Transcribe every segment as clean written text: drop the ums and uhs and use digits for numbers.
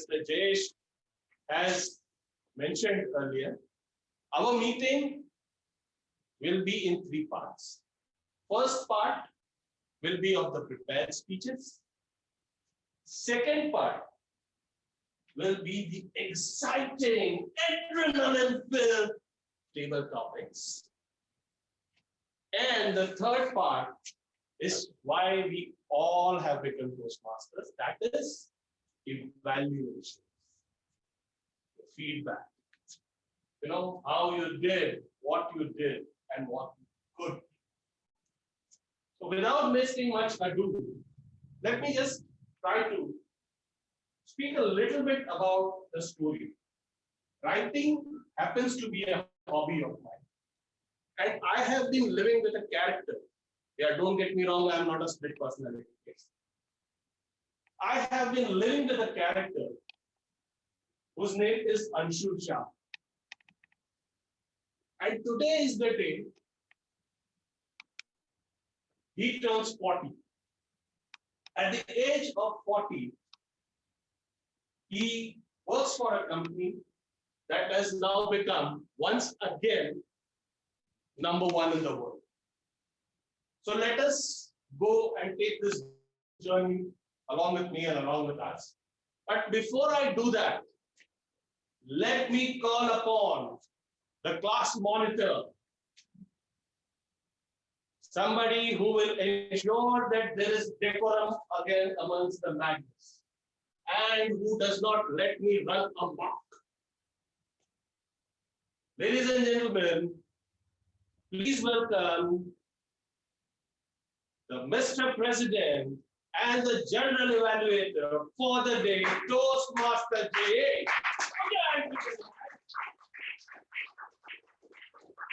Mr. Jayesh has mentioned earlier, our meeting will be in three parts. First part will be of the prepared speeches. Second part will be the exciting, adrenaline-filled table topics. And the third part is why we all have become Toastmasters. That is evaluations, feedback. You know, how you did, what you did, and what you could. So without wasting much ado, let me just try to speak a little bit about the story. Writing happens to be a hobby of mine. And I have been living with a character. Yeah, don't get me wrong, I am not a split personality case. I have been living with a character whose name is Anshul Shah. And today is the day he turns 40. At the age of 40, he works for a company that has now become, once again, #1 in the world. So let us go and take this journey along with me and along with us. But before I do that, let me call upon the class monitor, somebody who will ensure that there is decorum again amongst the madness and who does not let me run amok. Ladies and gentlemen, please welcome the Mr. President and the General Evaluator for the day, Toastmaster J.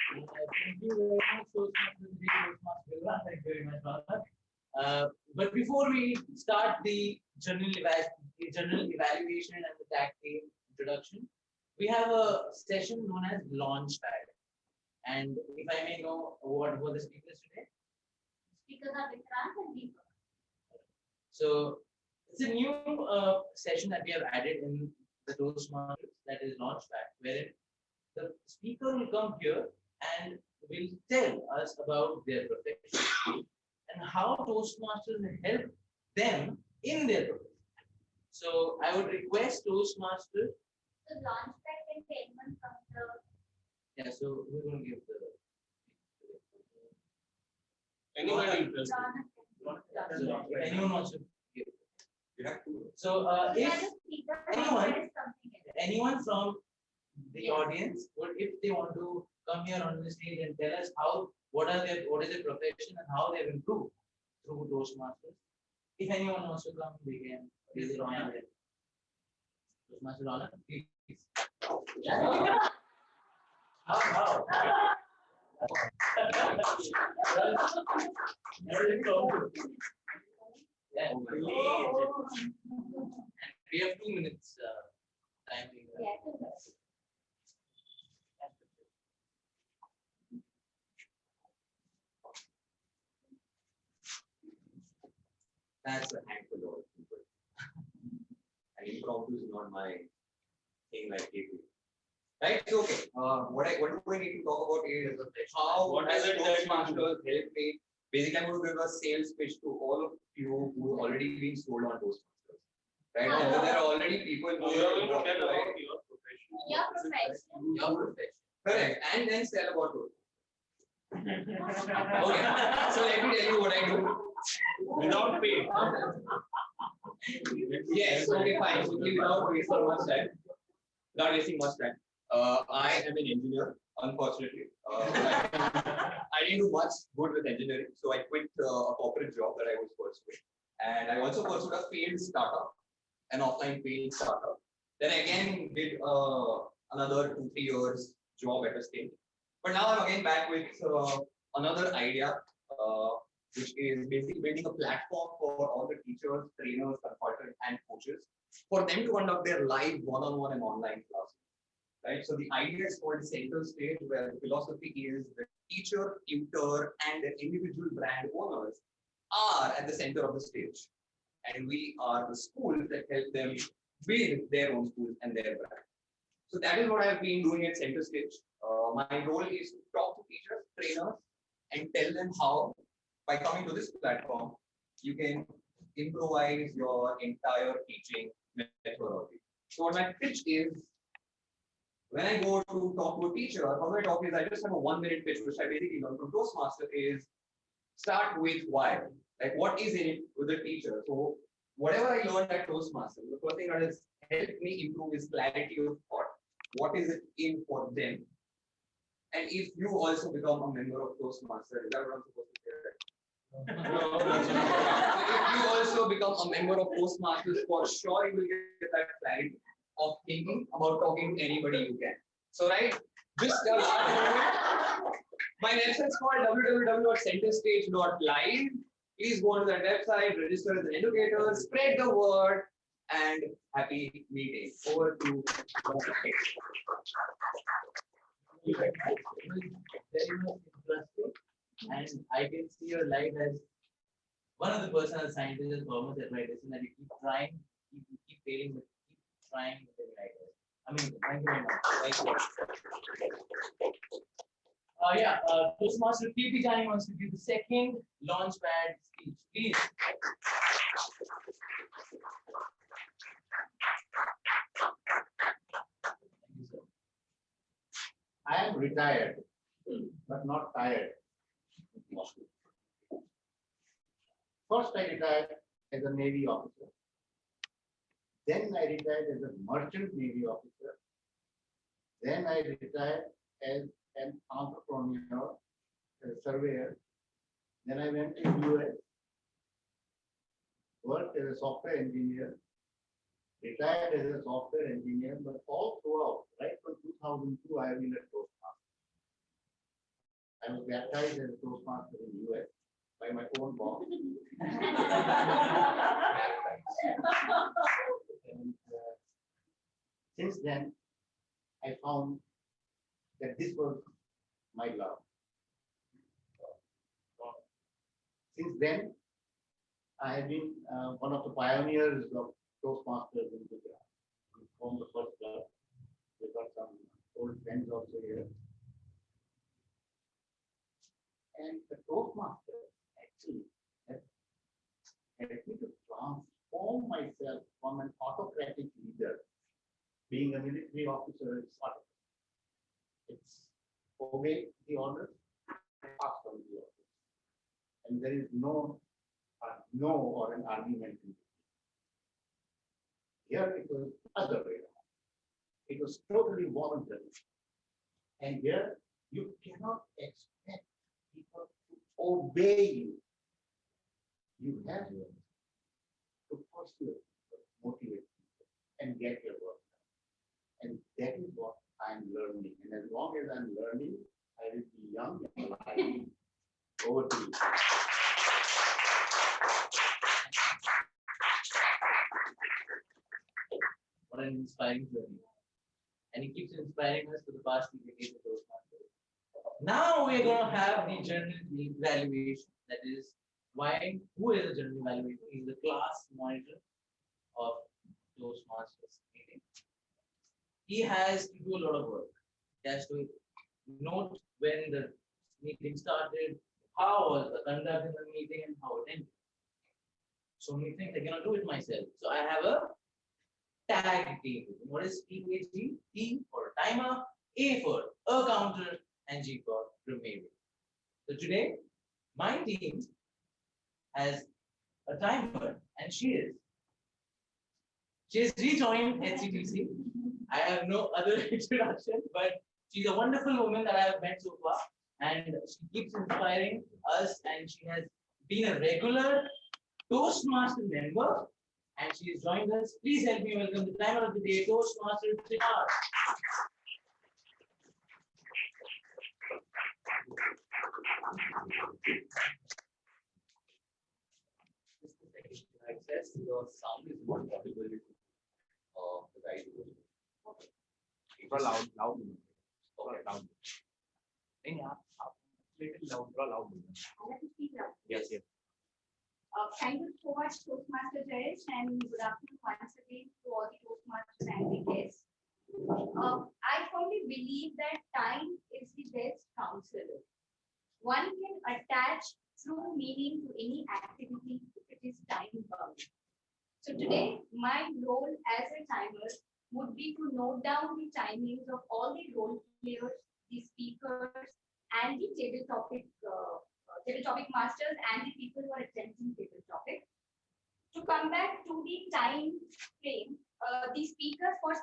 Thank you very much, Toastmaster J. Toastmaster Vilma. Thank you very much, Rana. But before we start the general evaluation and the tag team introduction, we have a session known as Launchpad. And if I may know what were the speakers today? Speakers are Vikrant and Deepak. So it's a new session that we have added in the Toastmasters, that is Launchpad, where the speaker will come here and will tell us about their profession and how Toastmasters will help them in their profession. So I would request Toastmasters. So Launchpad can be anyone from the. Yeah, so we're going to give the. Anybody interested? If anyone wants to give. You have to. So Yeah, if the speaker anyone- is something else. anyone from the Yes. audience would, if they want to come here on the stage and tell us what is their profession and how they've improved through Toastmasters. If anyone wants to come, they can raise their hand. Toastmaster Rana, please. How? Yeah, we have 2 minutes time. Yes. That's a handful of people. And impromptu is not my thing like it. Right? So, okay. What do I need to talk about is how What has is it that you Toastmasters helped me? Basically, I'm going to give a sales pitch to all of you who already been sold on Toastmasters. Right? And there are already people who You are going to want tell to about write your profession. Your profession. your profession. Correct. And then sell about it. Okay. So let me tell you what I do. Without pay. Yes, okay, fine. Quickly, without wasting much time. Without wasting much time. I am an engineer, unfortunately. I didn't do much good with engineering, so I quit a corporate job that I was pursuing. And I also pursued a failed startup, an offline failed startup. Then again did another 2-3 years job at a state. But now I'm again back with another idea, which is basically building a platform for all the teachers, trainers, consultants, and coaches for them to conduct their live one-on-one and online classes. Right? So the idea is called Center Stage, where the philosophy is that teacher, tutor, and the individual brand owners are at the center of the stage. And we are the schools that help them build their own schools and their brand. So that is what I've been doing at Center Stage. My role is to talk to teachers, trainers, and tell them how, by coming to this platform, you can improvise your entire teaching methodology. So what my pitch is, when I go to talk to a teacher, how I talk is I just have a 1 minute pitch, which I basically learned from Toastmaster is start with why. Like what is in it with the teacher? So whatever I learned at Toastmaster, the first thing that has helped me improve is clarity of thought. What is it in for them? And if you also become a member of Toastmaster, is that what I'm supposed to say? If you also become a member of Toastmasters, for sure you will get that clarity of thinking about talking to anybody you can. So right, just my website is called www.centerstage.live. Please go to that website, register as an educator, spread the word, and happy meeting. Over to Very much interesting, and I can see your life as one of the personal scientists at Thomas Edison that you keep trying, keep failing, but keep trying with the ideas. I mean, thank you very much. Thank you. Toastmaster PP Jani wants to give the second launchpad speech, please. Thank you, sir. I am retired, but not tired. First, I retired as a Navy officer. Then I retired as a merchant Navy officer. Then I retired as an entrepreneur, as a surveyor. Then I went to US, worked as a software engineer, retired as a software engineer, but all throughout, right from 2002, I have been a Toastmaster. I was baptized as a Toastmaster in US by my own boss. And since then, I found that this was my love. Since then, I have been one of the pioneers of Toastmasters in Gujarat. We formed the first club. We got some old friends also here. And the Toastmasters actually helped me to transform myself from an autocratic leader. Being a military officer is autocratic. It's obey the orders, pass on the orders. And there is no or an argument in between. Here it was the other way around. It was totally voluntary. And here you cannot expect people to obey you. You have to pursue it, motivate people, and get your work done. And that is what I'm learning. And as long as I'm learning, I will be young and alive. Over to you. What an inspiring journey. And he keeps inspiring us for the past 2 decades of Toastmasters. Now we're going to have the general evaluation. That is, who is a general evaluator? He's the class monitor of Toastmasters meeting. He has to do a lot of work. He has to note when the meeting started, how was the conduct in the meeting, and how it ended. So many things I cannot do it myself. So I have a tag team. What is TAG? T for timer, A for a counter, and G for remaining. So today, my team has a timer, and she has rejoined HCTC. I have no other introduction, but she's a wonderful woman that I have met so far, and she keeps inspiring us, and she has been a regular Toastmaster member, and she has joined us. Please help me welcome the timer of the day, Toastmaster Trinar. access to your sound is not possible the guide. थोड़ा loud Okay. loud नहीं आप little loud थोड़ा loud I have to speak loud. yes Thank you so much, Toastmaster Jayesh, and good afternoon once again to all the Toastmasters and the guests. I firmly believe that time is the best counselor. One can attach true meaning to any activity if it is time bound. So today, my role as a timer would be to note down the timings of all the role players, the speakers, and the table topic masters and the people who are attending table topic. To come back to the time frame, the speakers for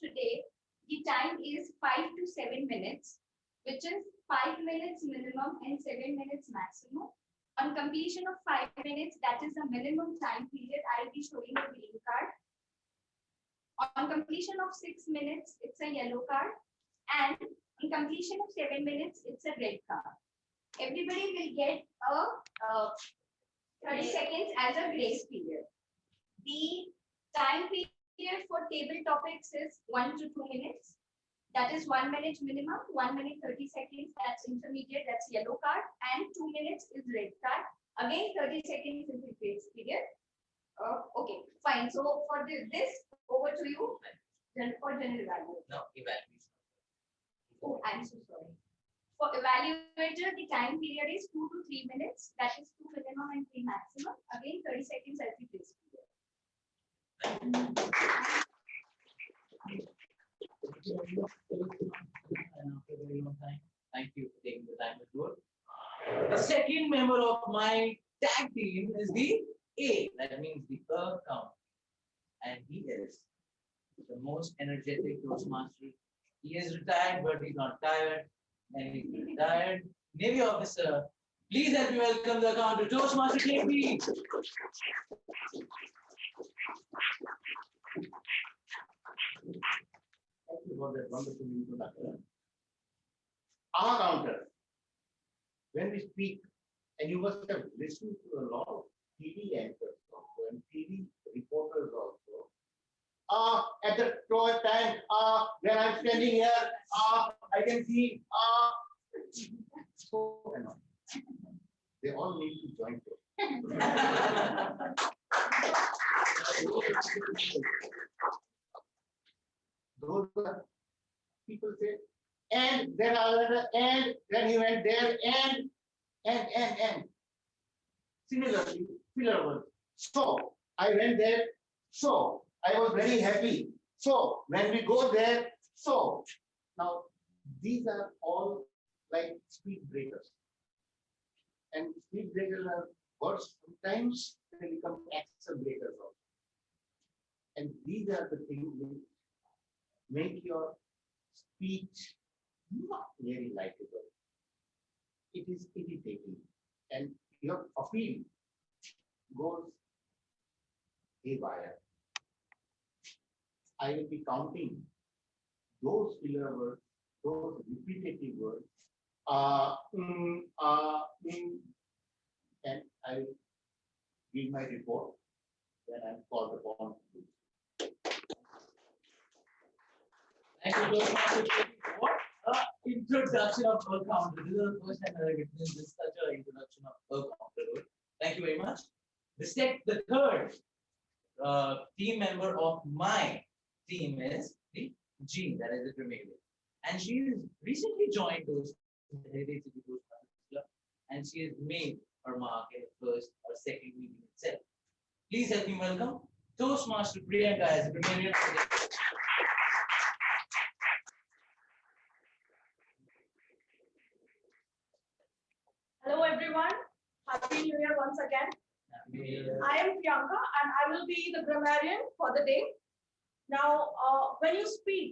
today, the time is 5 to 7 minutes, which is 5 minutes minimum and 7 minutes maximum. On completion of 5 minutes, that is the minimum time period, I'll be showing a green card. On completion of 6 minutes, it's a yellow card. And on completion of 7 minutes, it's a red card. Everybody will get a 30 seconds as a grace period. The time period for table topics is 1 to 2 minutes. That is 1 minute minimum, 1 minute 30 seconds, that's intermediate, that's yellow card, and 2 minutes is red card. Again, 30 seconds is the grace period. Okay, fine. So for this, over to you for general value. No, evaluation. Oh, I'm so sorry. For evaluator, the time period is 2 to 3 minutes. That is 2 minimum and 3 maximum. Again, 30 seconds as the grace period. Thank you for taking the time to do it. The second member of my tag team is the A, that means the count. And he is the most energetic Toastmaster. He is retired, but he's not tired. And he's retired Navy officer. Please help me welcome the counter Toastmaster KP. Thank you for that wonderful introduction. Our counter, when we speak, and you must have listened to a lot of TV anchors also and TV reporters also. At the time, when I'm standing here, I can see, so annoying. They all need to join together. Those are people say, and there are and then he went there and similarly filler words. So I went there, so I was very happy. So when we go there, so now these are all like speed breakers. And speed breakers are words, sometimes they become accelerators also. And these are the things which make your speech not very likable. It is irritating, and your appeal goes haywire. I will be counting those filler words, those repetitive words, and I will give my report when I'm called upon to do. Thank you, Toastmaster KP. What introduction of a counter. This is the first time I have witnessed this such an introduction of a counter. Thank you very much. The third team member of my team is the G, that is the Grammaria. And she is recently joined those Heritage City Toastmasters Club, and she has made her mark in the first or second meeting itself. Please help me welcome Toastmaster Priyanka as a Grammarian. Hello everyone, Happy New Year once again. I am Priyanka and I will be the grammarian for the day. Now, when you speak,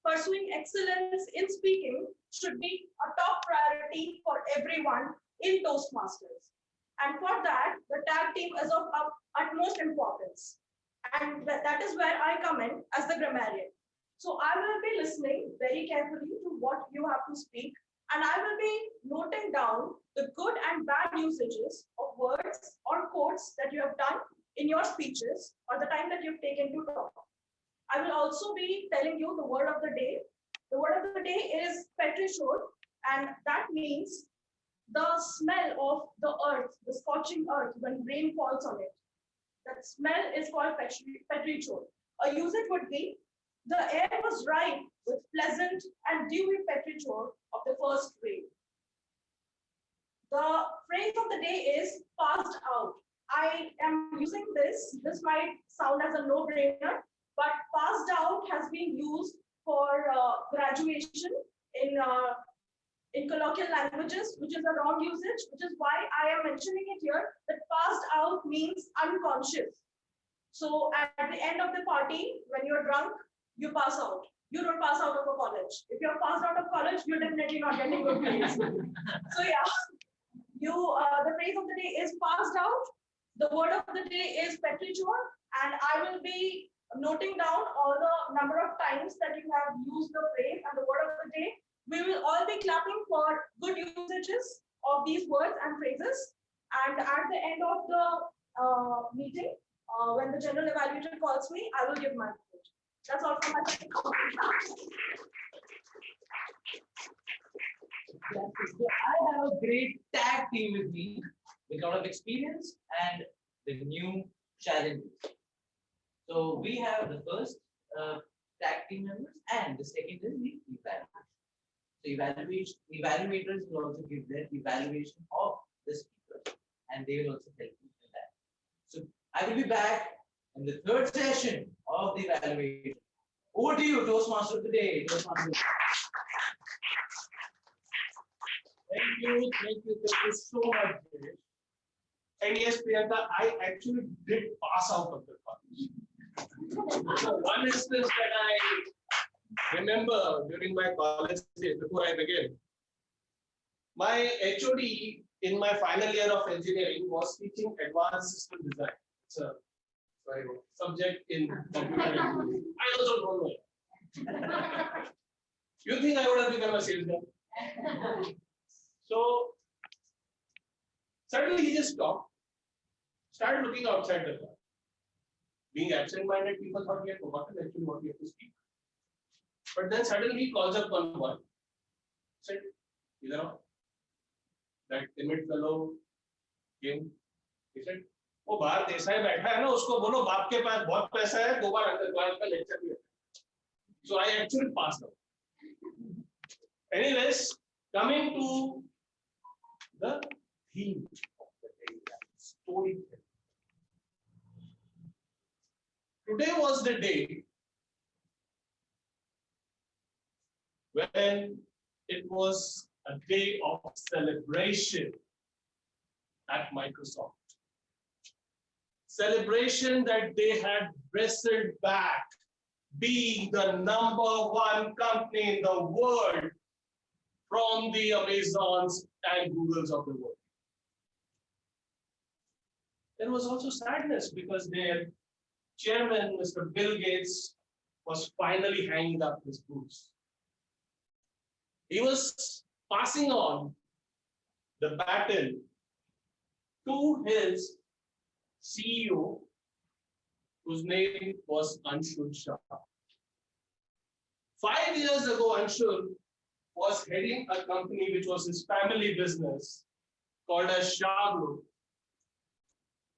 pursuing excellence in speaking should be a top priority for everyone in Toastmasters. And for that, the tag team is of utmost importance. And that is where I come in as the grammarian. So I will be listening very carefully to what you have to speak, and I will be noting down the good and bad usages of words or quotes that you have done in your speeches or the time that you've taken to talk. I will also be telling you the word of the day. The word of the day is Petrichor, and that means the smell of the earth, the scorching earth when rain falls on it. That smell is called petrichor. A usage would be, the air was ripe with pleasant and dewy petrichor of the first rain. The phrase of the day is passed out. I am using this. This might sound as a no-brainer, but passed out has been used for graduation in colloquial languages, which is a wrong usage, which is why I am mentioning it here, that passed out means unconscious. So at the end of the party, when you're drunk, you pass out. You don't pass out of a college. If you're passed out of college, you're definitely not getting good grades. So yeah, the phrase of the day is passed out. The word of the day is petrichor, and I will be noting down all the number of times that you have used the phrase and the word of the day. We will all be clapping for good usages of these words and phrases. And at the end of the meeting, when the general evaluator calls me, I will give my report. That's all from my side. So I have a great tag team with me with a lot of experience and the new challenges. So we have the first tag team members and the second is the evaluation. So evaluators will also give their evaluation of the speaker and they will also help you in that. So I will be back in the third session of the evaluation. Over to you, Toastmaster of the day. Toastmaster. Thank you so much, Jayesh. And yes, Priyanka, I actually did pass out of the college. So one instance that I remember during my college days, before I began, my HOD in my final year of engineering was teaching advanced system design. It's a subject in computer engineering. I also don't know. You think I would have become a salesman? So suddenly he just stopped, started looking outside the class. Being absent-minded, people thought he had forgotten actually what he had to speak. But then suddenly he calls up one, said, that timid fellow came. He said, वो बाहर देसाई बैठा है ना, उसको बोलो बाप के पास बहुत पैसा है, 2 बार अंदर क्लास का लेक्चर भी है. So I actually passed out. Anyways, coming to the theme of the day, storytelling. Today was the day when it was a day of celebration at Microsoft. Celebration that they had wrestled back being the #1 company in the world from the Amazons and Googles of the world. There was also sadness because their chairman, Mr. Bill Gates, was finally hanging up his boots. He was passing on the baton to his CEO, whose name was Anshul Shah. 5 years ago, Anshul was heading a company which was his family business called as Shah Group,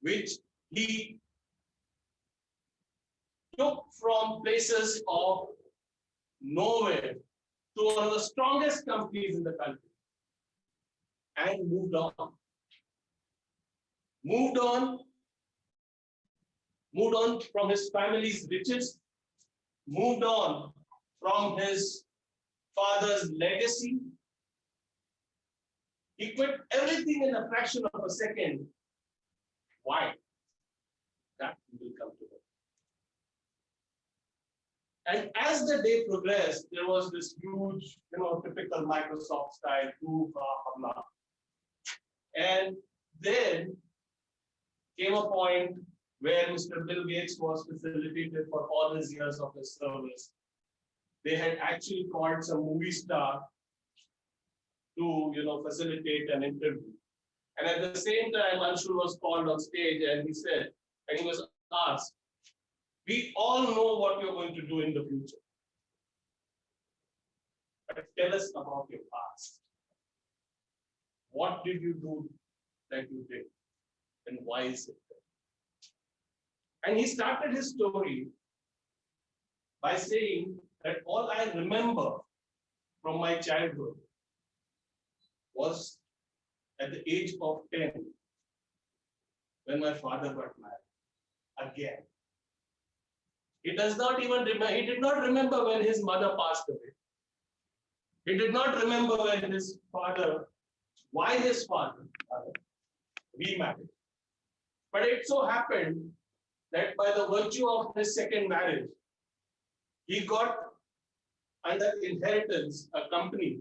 which he took from places of nowhere to one of the strongest companies in the country and moved on. Moved on from his family's riches, moved on from his father's legacy. He quit everything in a fraction of a second. Why? That will come to him. And as the day progressed, there was this huge, typical Microsoft style hamla. And then came a point where Mr. Bill Gates was facilitated for all his years of his service. They had actually called some movie star to facilitate an interview. And at the same time, Anshul was called on stage and he said, and he was asked, we all know what you're going to do in the future. But tell us about your past. what did you do that you did? And why is it there? And he started his story by saying that all I remember from my childhood was at the age of 10 when my father got married again. He does not even remember, he did not remember when his mother passed away. He did not remember when his father, why his father remarried. But it so happened that by the virtue of his second marriage, he got under inheritance a company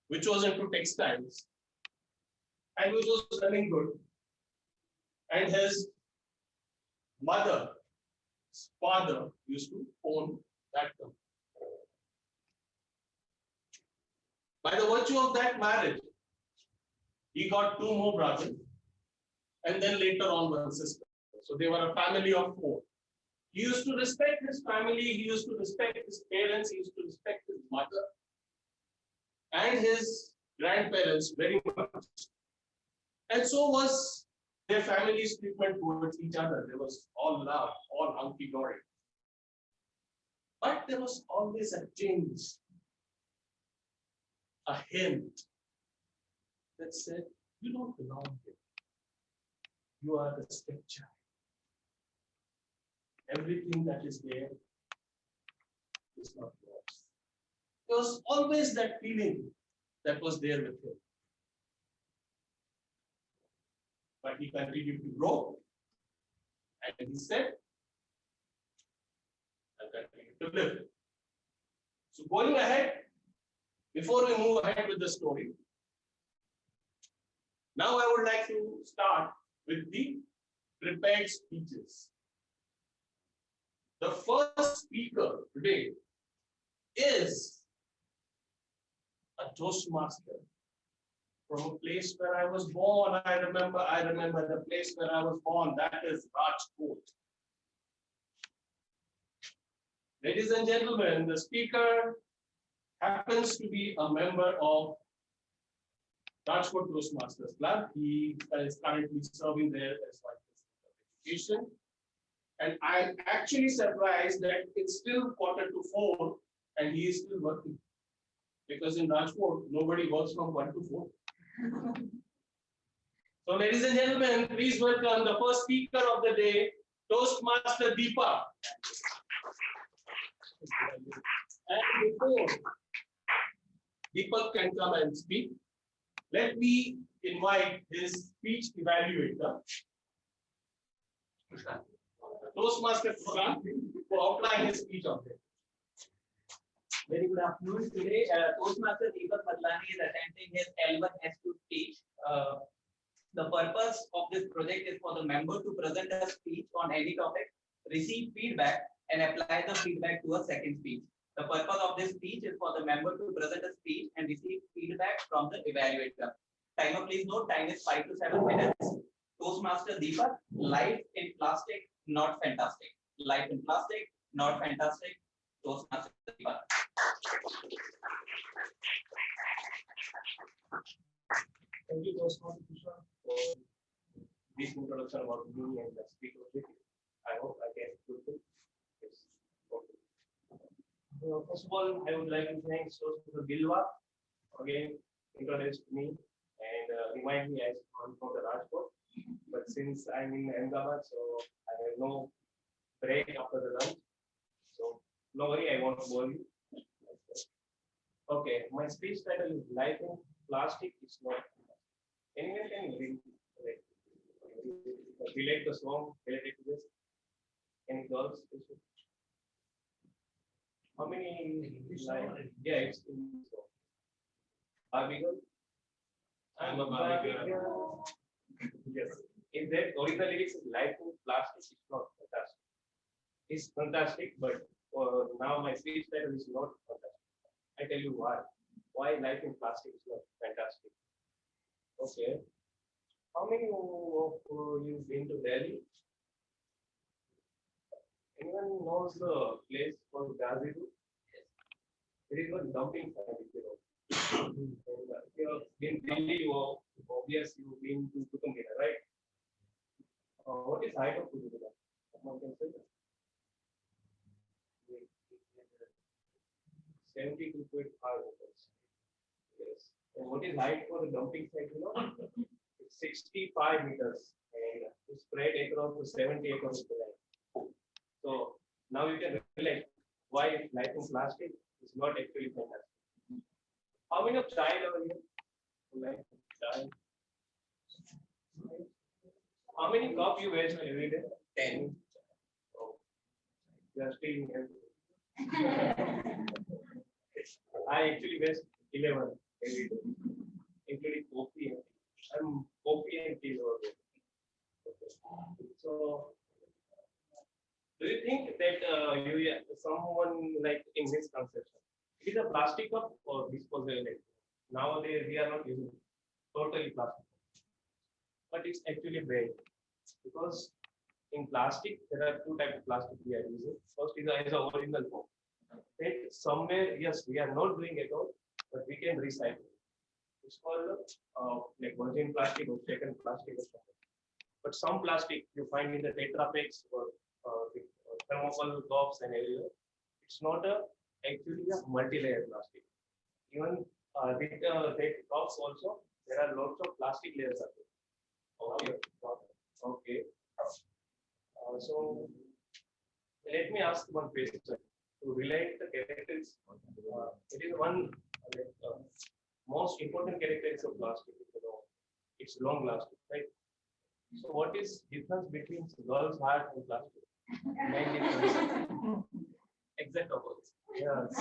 which was into textiles and which was running good. And his mother's father used to own that company. By the virtue of that marriage, he got 2 more brothers and then later on 1 sister. So they were a family of 4. He used to respect his family, he used to respect his parents, he used to respect his mother and his grandparents very much. And so was their family's treatment towards each other. There was all love, all hunky-dory. But there was always a change, a hint that said, you don't belong here. You are the stepchild. Everything that is there is not yours. There was always that feeling that was there with him. But he continued to grow. And he said, I'll continue to live. So going ahead, before we move ahead with the story, now I would like to start with the prepared speeches. The first speaker today is a Toastmaster from a place where I was born. I remember the place where I was born. That is Rajkot. Ladies and gentlemen, the speaker happens to be a member of Rajkot Toastmasters Club. He is currently serving there as Vice President of Education. And I'm actually surprised that it's still 3:45 and he is still working. Because in Rajkot, nobody works from 1 to 4. So, ladies and gentlemen, please welcome the first speaker of the day, Toastmaster Deepa. And before Deepak can come and speak, let me invite his speech evaluator, Toastmaster Prashant, to outline his speech on it. Very good afternoon. Today, Toastmaster Deepak Madlani is attempting his L1 S2 speech. The purpose of this project is for the member to present a speech on any topic, receive feedback, and apply the feedback to a second speech. The purpose of this speech is for the member to present a speech and receive feedback from the evaluator. Timer, please note, time is 5 to 7 minutes. Toastmaster Deepak, life in plastic, not fantastic. Life in plastic, not fantastic. Toastmaster Deepak. Thank you, Toastmaster Prashant, for this introduction about me and the speaker with you. I hope I can fulfill this. First of all, I would like to thank Toastmaster Gilwa again introduced me and remind me as I'm from the Rajkot. But since I'm in Ahmedabad, so I have no break after the lunch. So no worry, I won't bore you. Okay, my speech title is Life in Plastic is Not. Anyone can relate the song related to this? Any girls? How many? Yeah, it's in the song. Barbie girl? I'm a Barbie girl. Yes. In that original lyrics is life in plastic is not fantastic. It's fantastic, but now my speech title is not fantastic. I tell you why. Why life in plastic is not fantastic. Okay. How many of you been to Delhi? Anyone knows the place called Gazipur? It is one dumping site, if you know. You've been Delhi, obviously you've been to Qutub Minar, right? What is height of Qutub Minar? Someone can say that? 72.5 meters. Yes. And what is height for the dumping site? You know, it's 65 meters and it's spread across the 70 acres of the land. So now you can relate why life in plastic is not actually fantastic. How many of child over here? Like child. How many cup you waste every day? 10. Oh, you are still in health. I actually waste 11 every day, including coffee and tea. I'm coffee and tea over there. So, do you think that someone like in this conception, it is a plastic cup or disposable? Nowadays we are not using totally plastic, but it's actually bad because in plastic there are two types of plastic we are using. First is as a original form. That somewhere yes we are not doing it all, but we can recycle. It's called like virgin plastic or second plastic or something. But some plastic you find in the Tetra Paks or the thermocol cups and everywhere, it's not actually a multi-layer plastic. Even with that cups also, there are lots of plastic layers are there. Okay. Okay. So let me ask one question to relate the characteristics. It is one most important characteristics of plastic. You know, it's long lasting, right? So what is difference between girl's heart and plastic? Main difference. Exact opposite. Yes.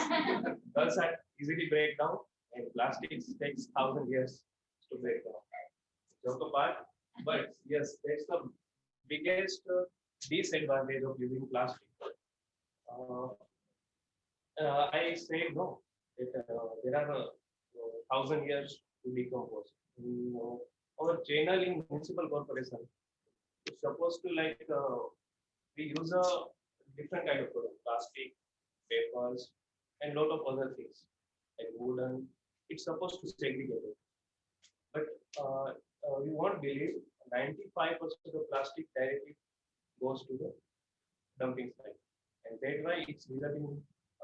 Girl's heart easily break down and plastics takes 1,000 years to break down. Joke apart, but yes, that's the biggest disadvantage of using plastic. I say no. There are 1,000 years to decompose. Our channel in municipal corporation is supposed to like we use a different kind of product, plastic, papers, and lot of other things like wooden. It's supposed to segregate it, but you won't believe 95% of plastic directly goes to the dumping site, and that's why it's resulting in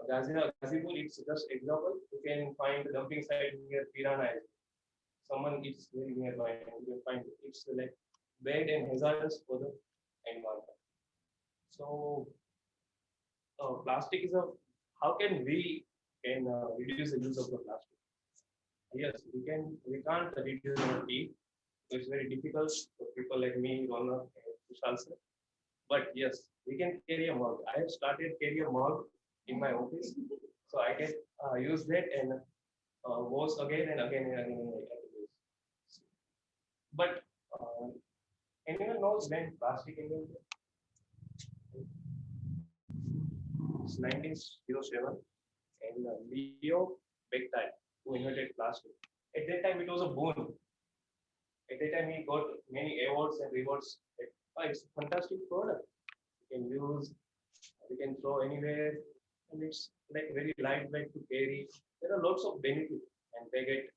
Gazipur. It's just example. You can find the dumping site near Pirana. Someone is very nearby, and you can find it. It's like bad and hazardous for the environment. So, plastic is a. How can we can reduce the use of the plastic? Yes, we can. We can't reduce our tea. So it's very difficult for people like me, Rona, and Vishal sir. But yes, we can carry a mug. I have started carry a mug in my office, so I can use that and wash again and again and again. And again. But anyone knows when plastic invented? It's 1907, and Leo Bechtol, who invented plastic. At that time, it was a boon. At that time, he got many awards and rewards. It's a fantastic product. You can use, you can throw anywhere, and it's like very lightweight to carry. There are lots of benefits, and they get.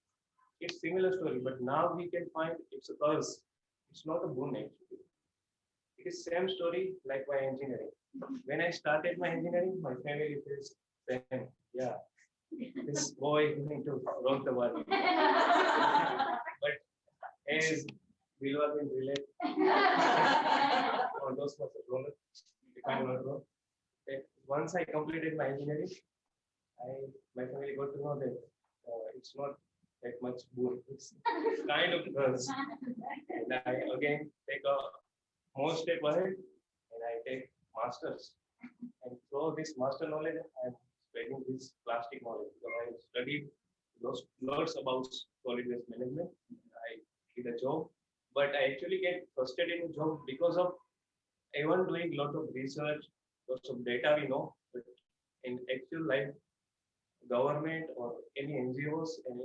It's similar story, but now we can find it's a curse. It's not a boon actually. It is same story like my engineering. When I started my engineering, my family says, "Same, yeah, this boy is going to rock the world." But as we were in relate, or those was a roller, if I'm not wrong, that once I completed my engineering, my family got to know that it's not that much boon. It's kind of curse. And I again take a more step ahead and I take masters. And through this master knowledge, I'm spreading this plastic knowledge. So I studied lots about solid waste management. I did a job, but I actually get frustrated in job because of even doing lot of research, lots of data we know, but in actual life, government or any NGOs and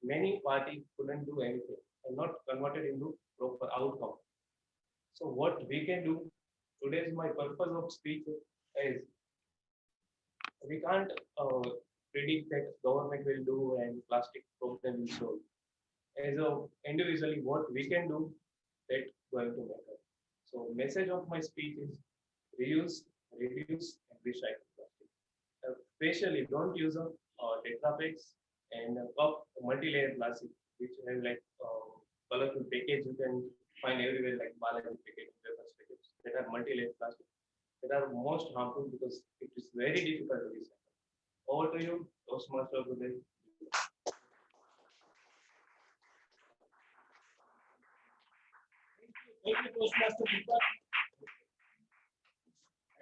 many parties couldn't do anything and not converted into proper outcome. So what we can do today is my purpose of speech is we can't predict that government will do and plastic problem will solve. As a individually, what we can do that going to matter. So message of my speech is reuse, reduce, and recycle plastic. Especially don't use a Tetra packs and cup multi-layer plastic, which have like colorful package you can find everywhere like Balaji package, papers package that are multi-layer plastic that are most harmful because it is very difficult to recycle. Over to you, Toastmaster of the day. Thank you, Toastmaster Deepak.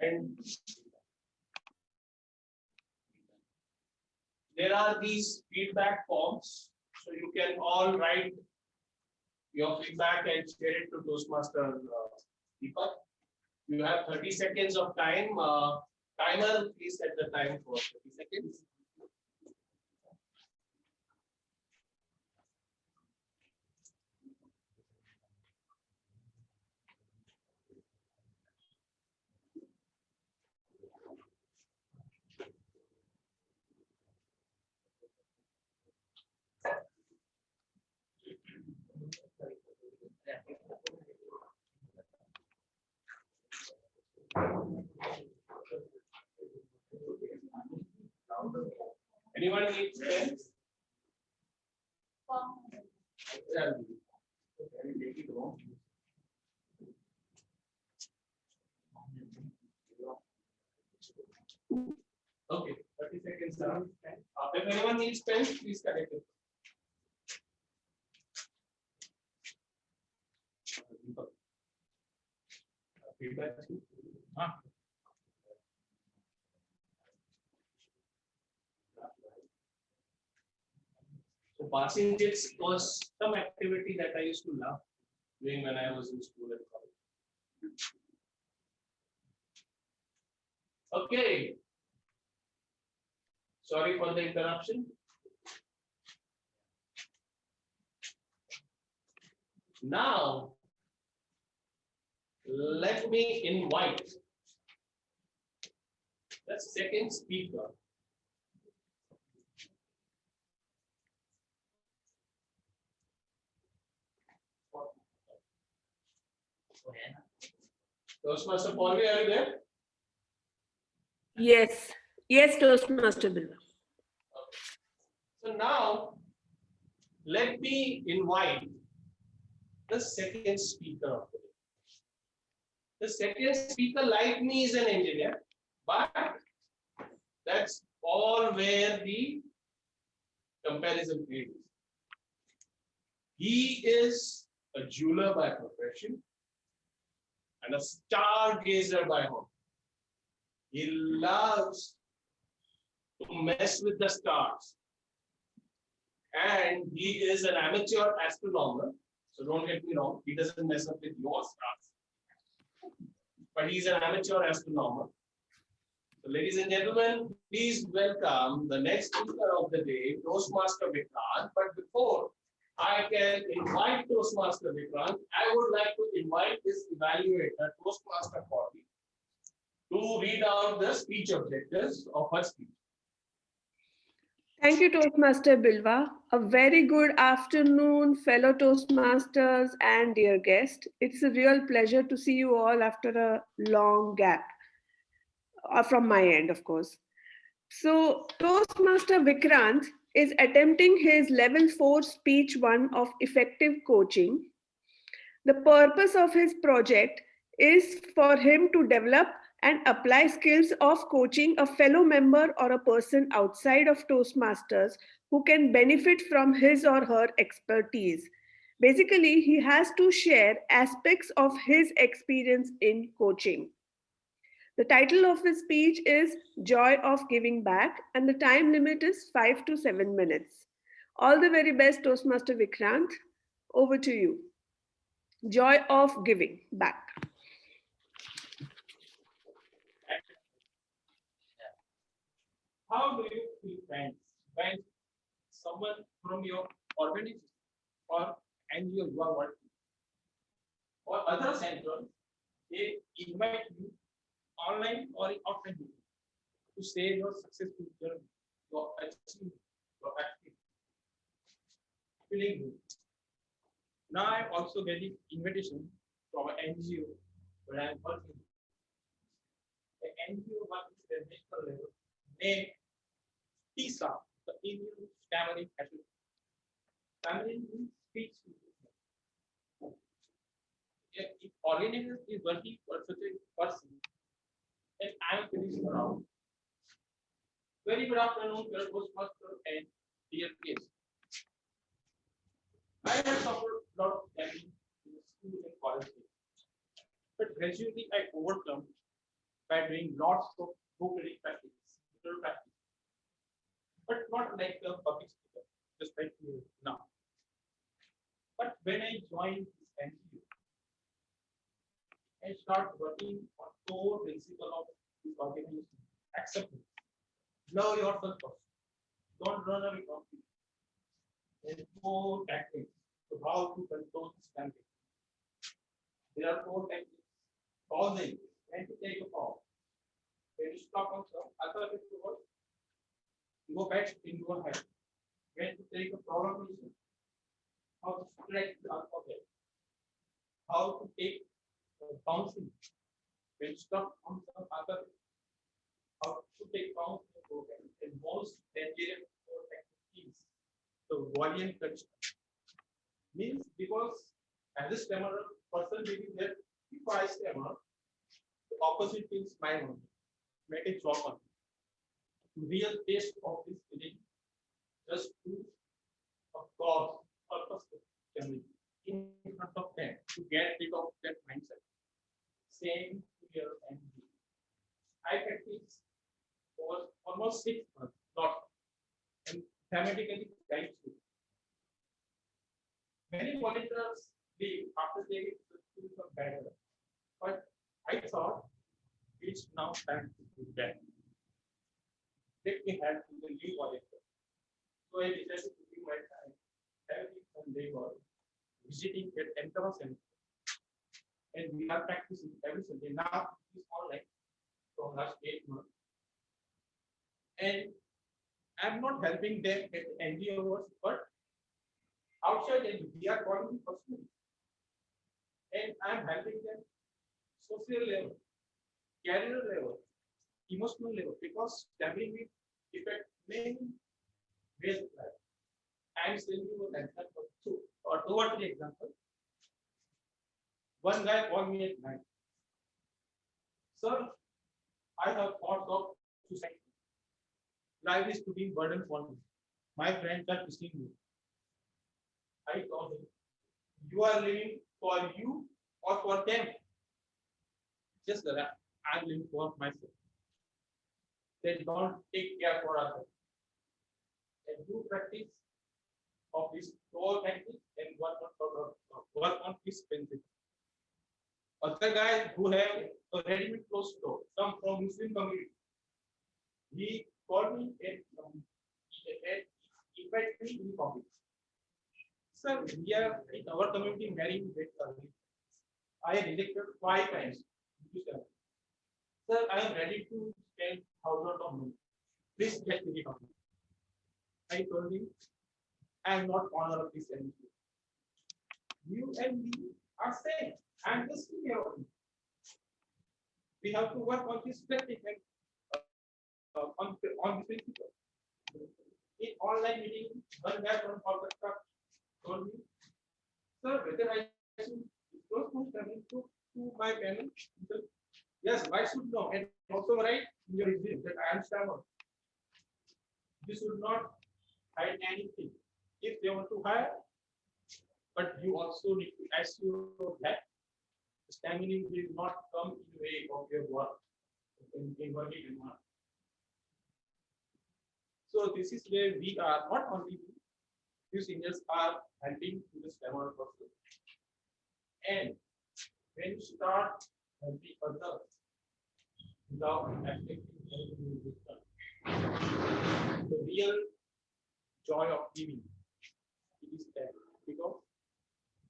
And there are these feedback forms, so you can all write your feedback and share it to Toastmaster Deepak. You have 30 seconds of time. Timer, please set the time for 30 seconds. Anyone needs pens? Okay, 30 seconds. If anyone needs pens, please connect it. Feedback. So passing checks was some activity that I used to love doing when I was in school and college. Okay. Sorry for the interruption. Now, let me invite the second speaker. Toastmaster Paulvi, are you there? Yes, yes, Toastmaster Bilva. So now, let me invite the second speaker of the day. The second speaker, like me, is an engineer, but that's all where the comparison is. He is a jeweler by profession and a stargazer by hobby. He loves to mess with the stars. And he is an amateur astronomer. So don't get me wrong, he doesn't mess up with your stars. But he's an amateur astronomer. So ladies and gentlemen, please welcome the next speaker of the day, Toastmaster Vikrant. But before I can invite Toastmaster Vikrant, I would like to invite this evaluator, Toastmaster Paulvi, to read out the speech objectives of her speech. Thank you, Toastmaster Bilva. A very good afternoon, fellow Toastmasters and dear guest. It's a real pleasure to see you all after a long gap, from my end, of course. So, Toastmaster Vikrant is attempting his level 4 speech 1 of effective coaching. The purpose of his project is for him to develop and apply skills of coaching a fellow member or a person outside of Toastmasters who can benefit from his or her expertise. Basically, he has to share aspects of his experience in coaching. The title of his speech is Joy of Giving Back, and the time limit is 5 to 7 minutes. All the very best, Toastmaster Vikrant. Over to you. Joy of Giving Back. How do you feel when someone from your organization or NGO you are working or other centers, they invite you online or offline to share your successful journey, your achievement, your activity. Feeling good. Now I'm also getting invitation from an NGO where I'm working. The NGO works at a national level named TISA, the Indian Tamarind Association. Tamarind means speech improvement. If organization is working for such a person, then I am finished around. Very good afternoon, dear Postmaster and dear guests. I have suffered a lot of damage in the school and college days, but gradually I overcome by doing lots of vocally practice, literal practice, but not like a public speaker, just like you now. But when I joined this NGO, I start working on core principle of this organization. Acceptance. Love yourself first. Don't run away from people. There's 4 tactics to how to control this campaign. There are 4 tactics. Pausing. When to take a pause. When to stop on some other words. Go back in your head. When to take a prolongation. How to stretch the alphabet. How to take bouncing. When to stop on some other. How to take bouncing program. And most dangerous 4 tactics. So volume control means because as a stammerer person will be there, if I stammer, the opposite means my one. Make a job on real taste of this feeling, just to of cause purpose can be in front of them to get rid of that mindset. Same here and here. I practice for almost 6 months, not and thematically guide you. Many volunteers leave after they get the skills of better, but I thought it's now time to do that. Let me help with the new volunteer. So I decided to give my time every Sunday or visiting at Entra Center. And we are practicing every Sunday. Now it's online from last 8 months. And I'm not helping them at NGO work, but outside and we are calling me personally. And I'm helping them social level, career level, emotional level, because stabbing will affect many ways of life. I'm saying you an example two or 3 examples. One guy called me at night. Sir, I have thoughts of suicide. Life is to be burden for me. My friends are missing me. I told him, you are living for you or for them. Just that I'm living for myself. They don't take care for others. And do practice of this whole technique and work on his principle. Other guys who have a ready-made clothes store, some from Muslim community, he called me and invited me in coffee. Sir, we are in our community marrying very early. I rejected 5 times. Sir, I am ready to spend thousands of money. Please get me coffee. I told him, I am not honor of this energy. You and me are same. I am just here. We have to work on this practice and on the principle. In online meeting, one guy from Kolkata told me, sir, whether I should disclose my family to my parents? Yes, I should know. And also write in your resume that I am stammer. You should not hide anything. If they want to hire, but you also need to assure that stamina will not come in the way of your work in working environment. So this is where we are not only few seniors are helping to the stammer person. And when you start helping others without affecting anything in return, the real joy of giving it is there, because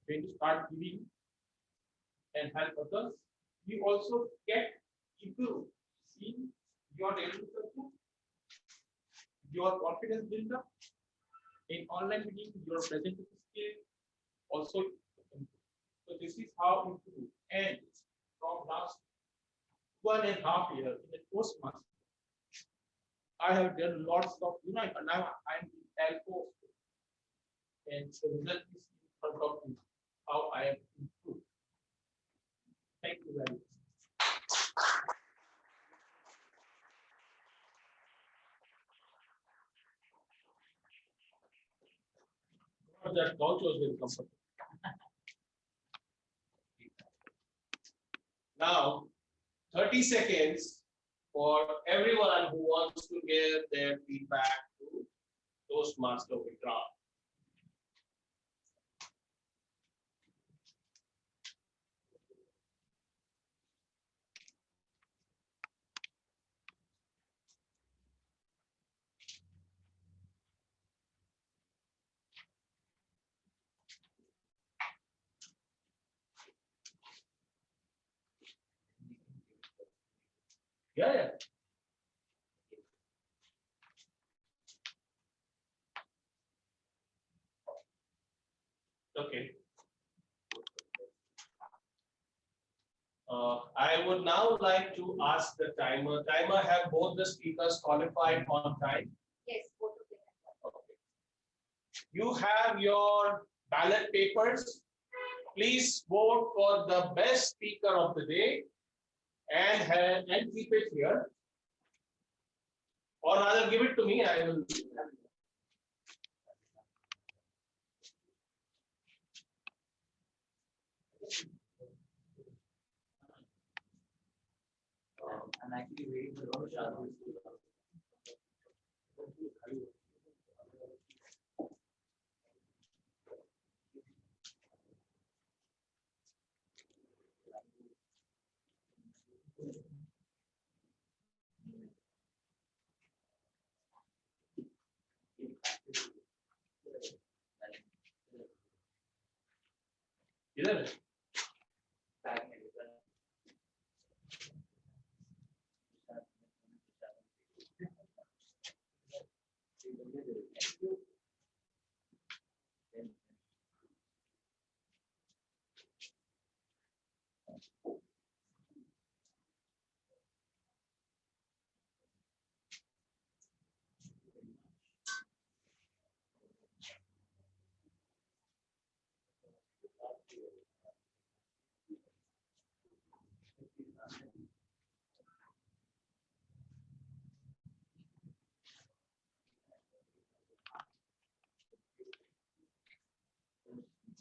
when you start giving and help others, you also get improve. See your daily circle. your confidence build up. In online meeting, your presentation skill also improve. So this is how it do. And from last 1.5 years in the Toastmaster, I have done lots of, now I'm in telco. And the result is in front of you, how I have improved. Thank you very much. That gauchos will come. Now, 30 seconds for everyone who wants to give their feedback to Toastmaster Vikram. Yeah. Okay. I would now like to ask the timer. Timer, have both the speakers qualified on time? Yes, both of them. Okay. You have your ballot papers. Please vote for the best speaker of the day and keep it here. Or rather, give it to me. I will. I'm actually waiting for Rono Shah. इधर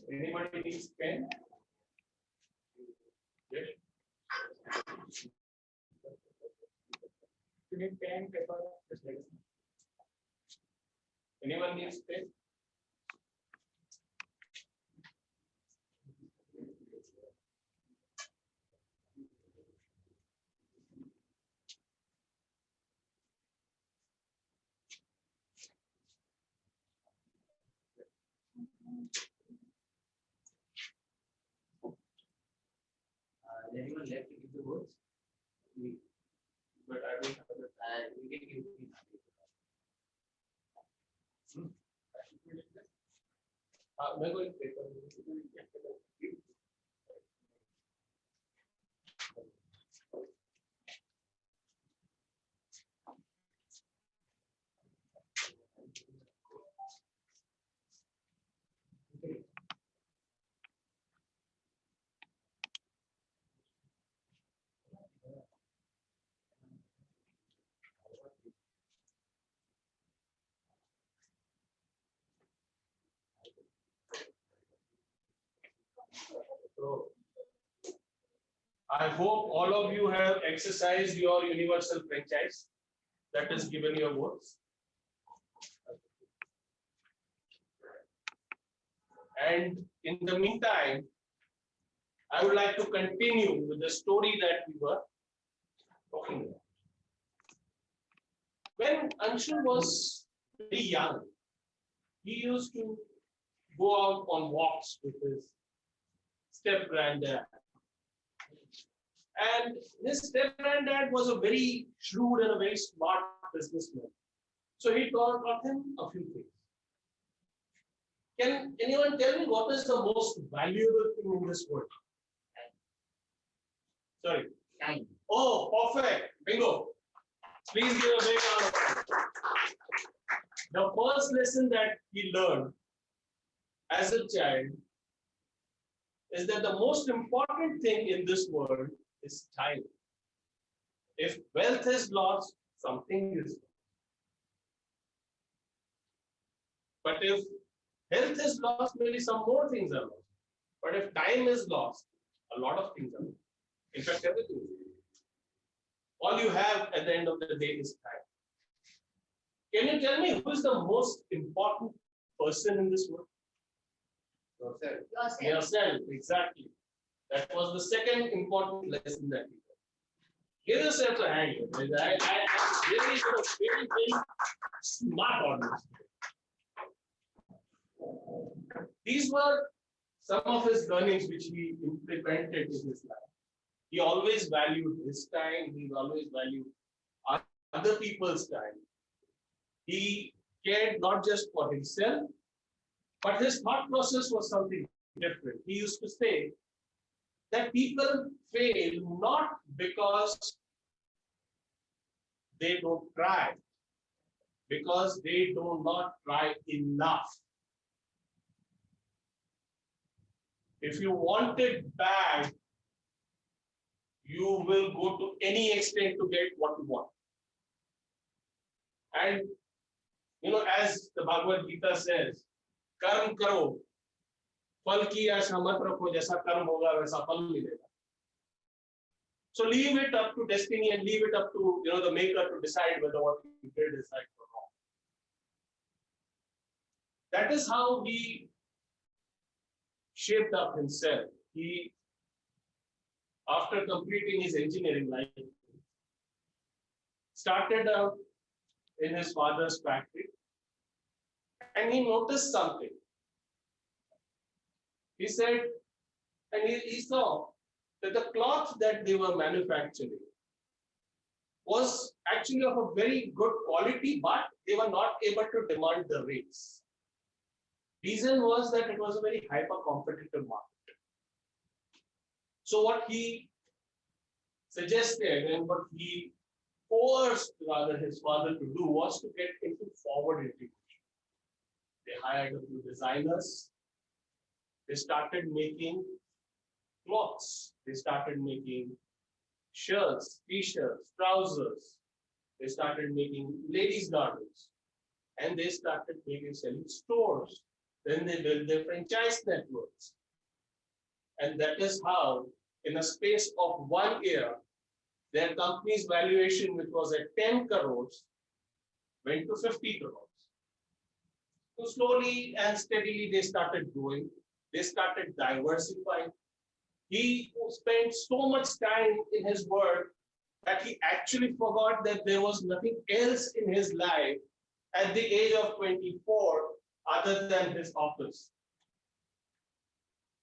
Anybody needs pen? Yes. You need pen, paper, just like this. Anyone needs pen? Anyone left to give the votes? But I don't have it. We can give. मैं कोई paper So, I hope all of you have exercised your universal franchise that is given your votes. And in the meantime, I would like to continue with the story that we were talking about. When Anshul was very young, he used to go out on walks with his step granddad. And his step granddad was a very shrewd and a very smart businessman. So he taught him a few things. Can anyone tell me what is the most valuable thing in this world? Sorry. Time. Oh, perfect. Bingo. Please give a big round of applause. The first lesson that he learned as a child is that the most important thing in this world is time. If wealth is lost, something is lost. But if health is lost, maybe some more things are lost. But if time is lost, a lot of things are lost. In fact, everything is lost. All you have at the end of the day is time. Can you tell me who is the most important person in this world? Yourself. Yourself. Yourself, exactly. That was the second important lesson that we got. Give yourself a hand. I'm really, very smart on this. These were some of his learnings which he implemented in his life. He always valued his time. He always valued other people's time. He cared not just for himself, but his thought process was something different. He used to say that people fail not because they don't try, because they do not try enough. If you want it bad, you will go to any extent to get what you want. And as the Bhagavad Gita says, कर्म करो, फल की आशा मत रखो, जैसा कर्म होगा वैसा फल मिलेगा. So leave it up to destiny and leave it up to the maker to decide whether what you did is right or wrong. That is how he shaped up himself. He, after completing his engineering life, started out in his father's factory, and he noticed something. He said, and he saw that the cloth that they were manufacturing was actually of a very good quality, but they were not able to demand the rates. Reason was that it was a very hyper-competitive market. So what he suggested and what he forced rather his father to do was to get into forward integration. They hired a few designers. They started making clothes. They started making shirts, t-shirts, trousers. They started making ladies' garments. And they started selling stores. Then they built their franchise networks. And that is how, in a space of 1 year, their company's valuation, which was at 10 crores, went to 50 crores. So slowly and steadily, they started growing. They started diversifying. He spent so much time in his work that he actually forgot that there was nothing else in his life at the age of 24 other than his office.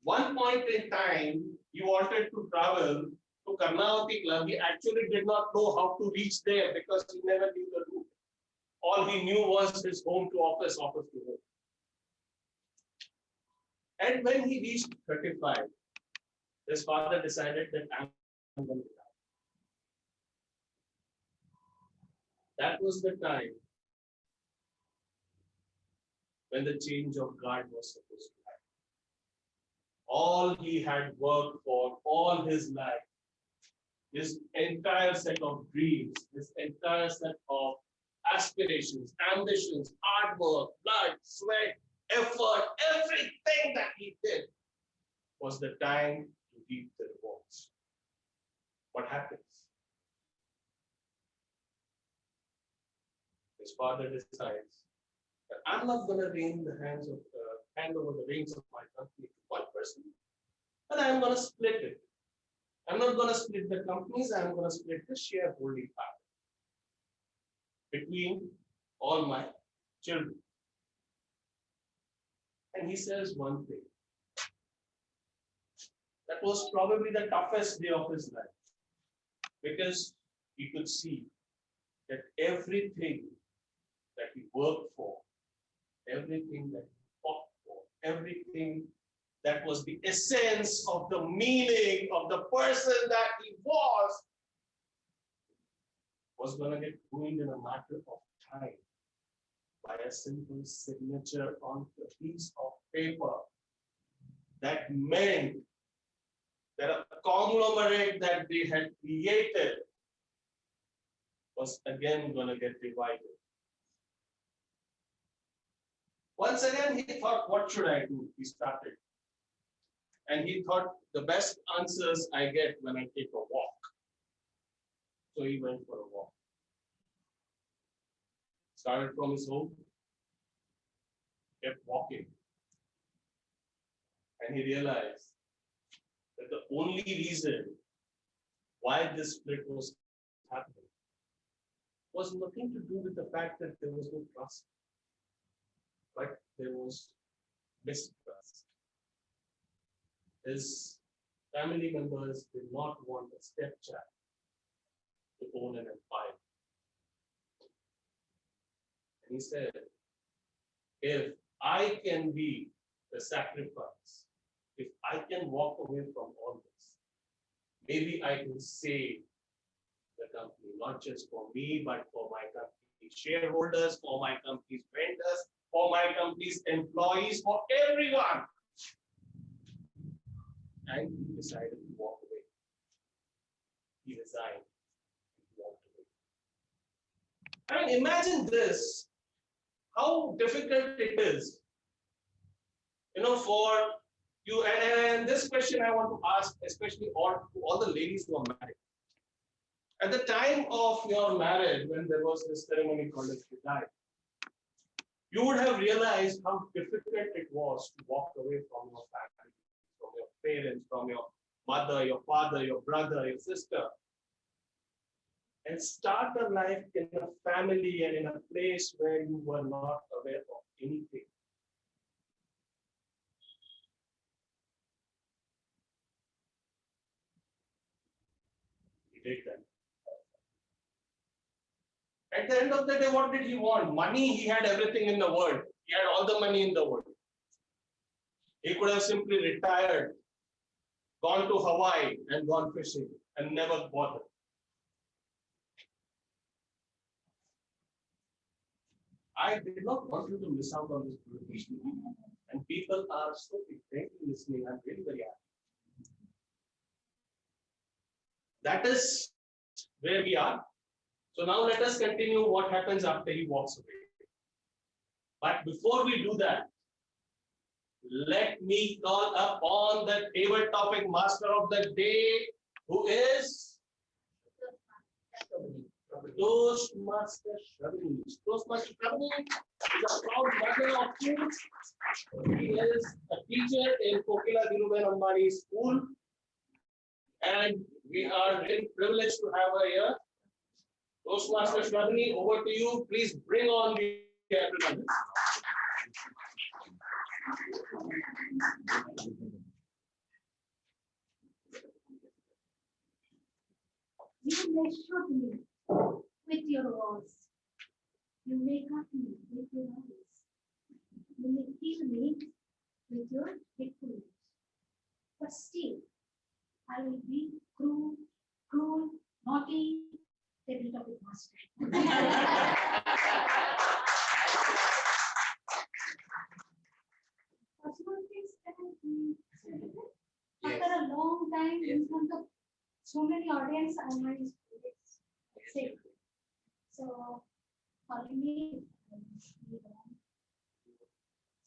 One point in time, he wanted to travel to Karnavati Club. He actually did not know how to reach there because he never knew the route. All he knew was his home to office, office to home. And when he reached 35, his father decided that I'm going to die. That was the time when the change of guard was supposed to happen. All he had worked for all his life, his entire set of dreams, his entire set of aspirations, ambitions, hard work, blood, sweat, effort, everything that he did was the time to reap the rewards. What happens? His father decides that I'm not going to hand over the reins of my company to one person, but I'm going to split it. I'm not going to split the companies, I'm going to split the shareholding power between all my children. And he says one thing. That was probably the toughest day of his life, because he could see that everything that he worked for, everything that he fought for, everything that was the essence of the meaning of the person that he was going to get ruined in a matter of time by a simple signature on a piece of paper. That meant that a conglomerate that they had created was again going to get divided. Once again, he thought, what should I do? He started. And he thought, the best answers I get when I take a walk. So he went for a walk. Started from his home, kept walking. And he realized that the only reason why this split was happening was nothing to do with the fact that there was no trust, but there was mistrust. His family members did not want a stepchild to own an empire. And he said, if I can be the sacrifice, if I can walk away from all this, maybe I can save the company, not just for me, but for my company's shareholders, for my company's vendors, for my company's employees, for everyone. And he decided to walk away. He resigned. He walked away. I mean, imagine this, how difficult it is, for you, and this question I want to ask, especially to all the ladies who are married. At the time of your marriage, when there was this ceremony called as Vidai, you would have realized how difficult it was to walk away from your family, from your parents, from your mother, your father, your brother, your sister, and start a life in a family and in a place where you were not aware of anything. He did that. At the end of the day, what did he want? Money, he had everything in the world. He had all the money in the world. He could have simply retired, gone to Hawaii and gone fishing and never bothered. I did not want you to miss out on this presentation. And people are so intently listening. I'm really very happy. That is where we are. So now let us continue what happens after he walks away. But before we do that, let me call upon the table topic master of the day, who is Toastmaster Shravani. Toastmaster Shravani is a proud mother of two. He is a teacher in Kokila Dhirubhai Ambani School, and we are really privileged to have her here. Toastmaster Shravani, over to you. Please bring on the attendance. You may shoot me with your words. You may cut me with your eyes. You may kill me with your hatefulness. But still, I will be cruel, naughty, table topic master. Possible things can be said. After a long time in front of so many audience, I might say. So, calling me.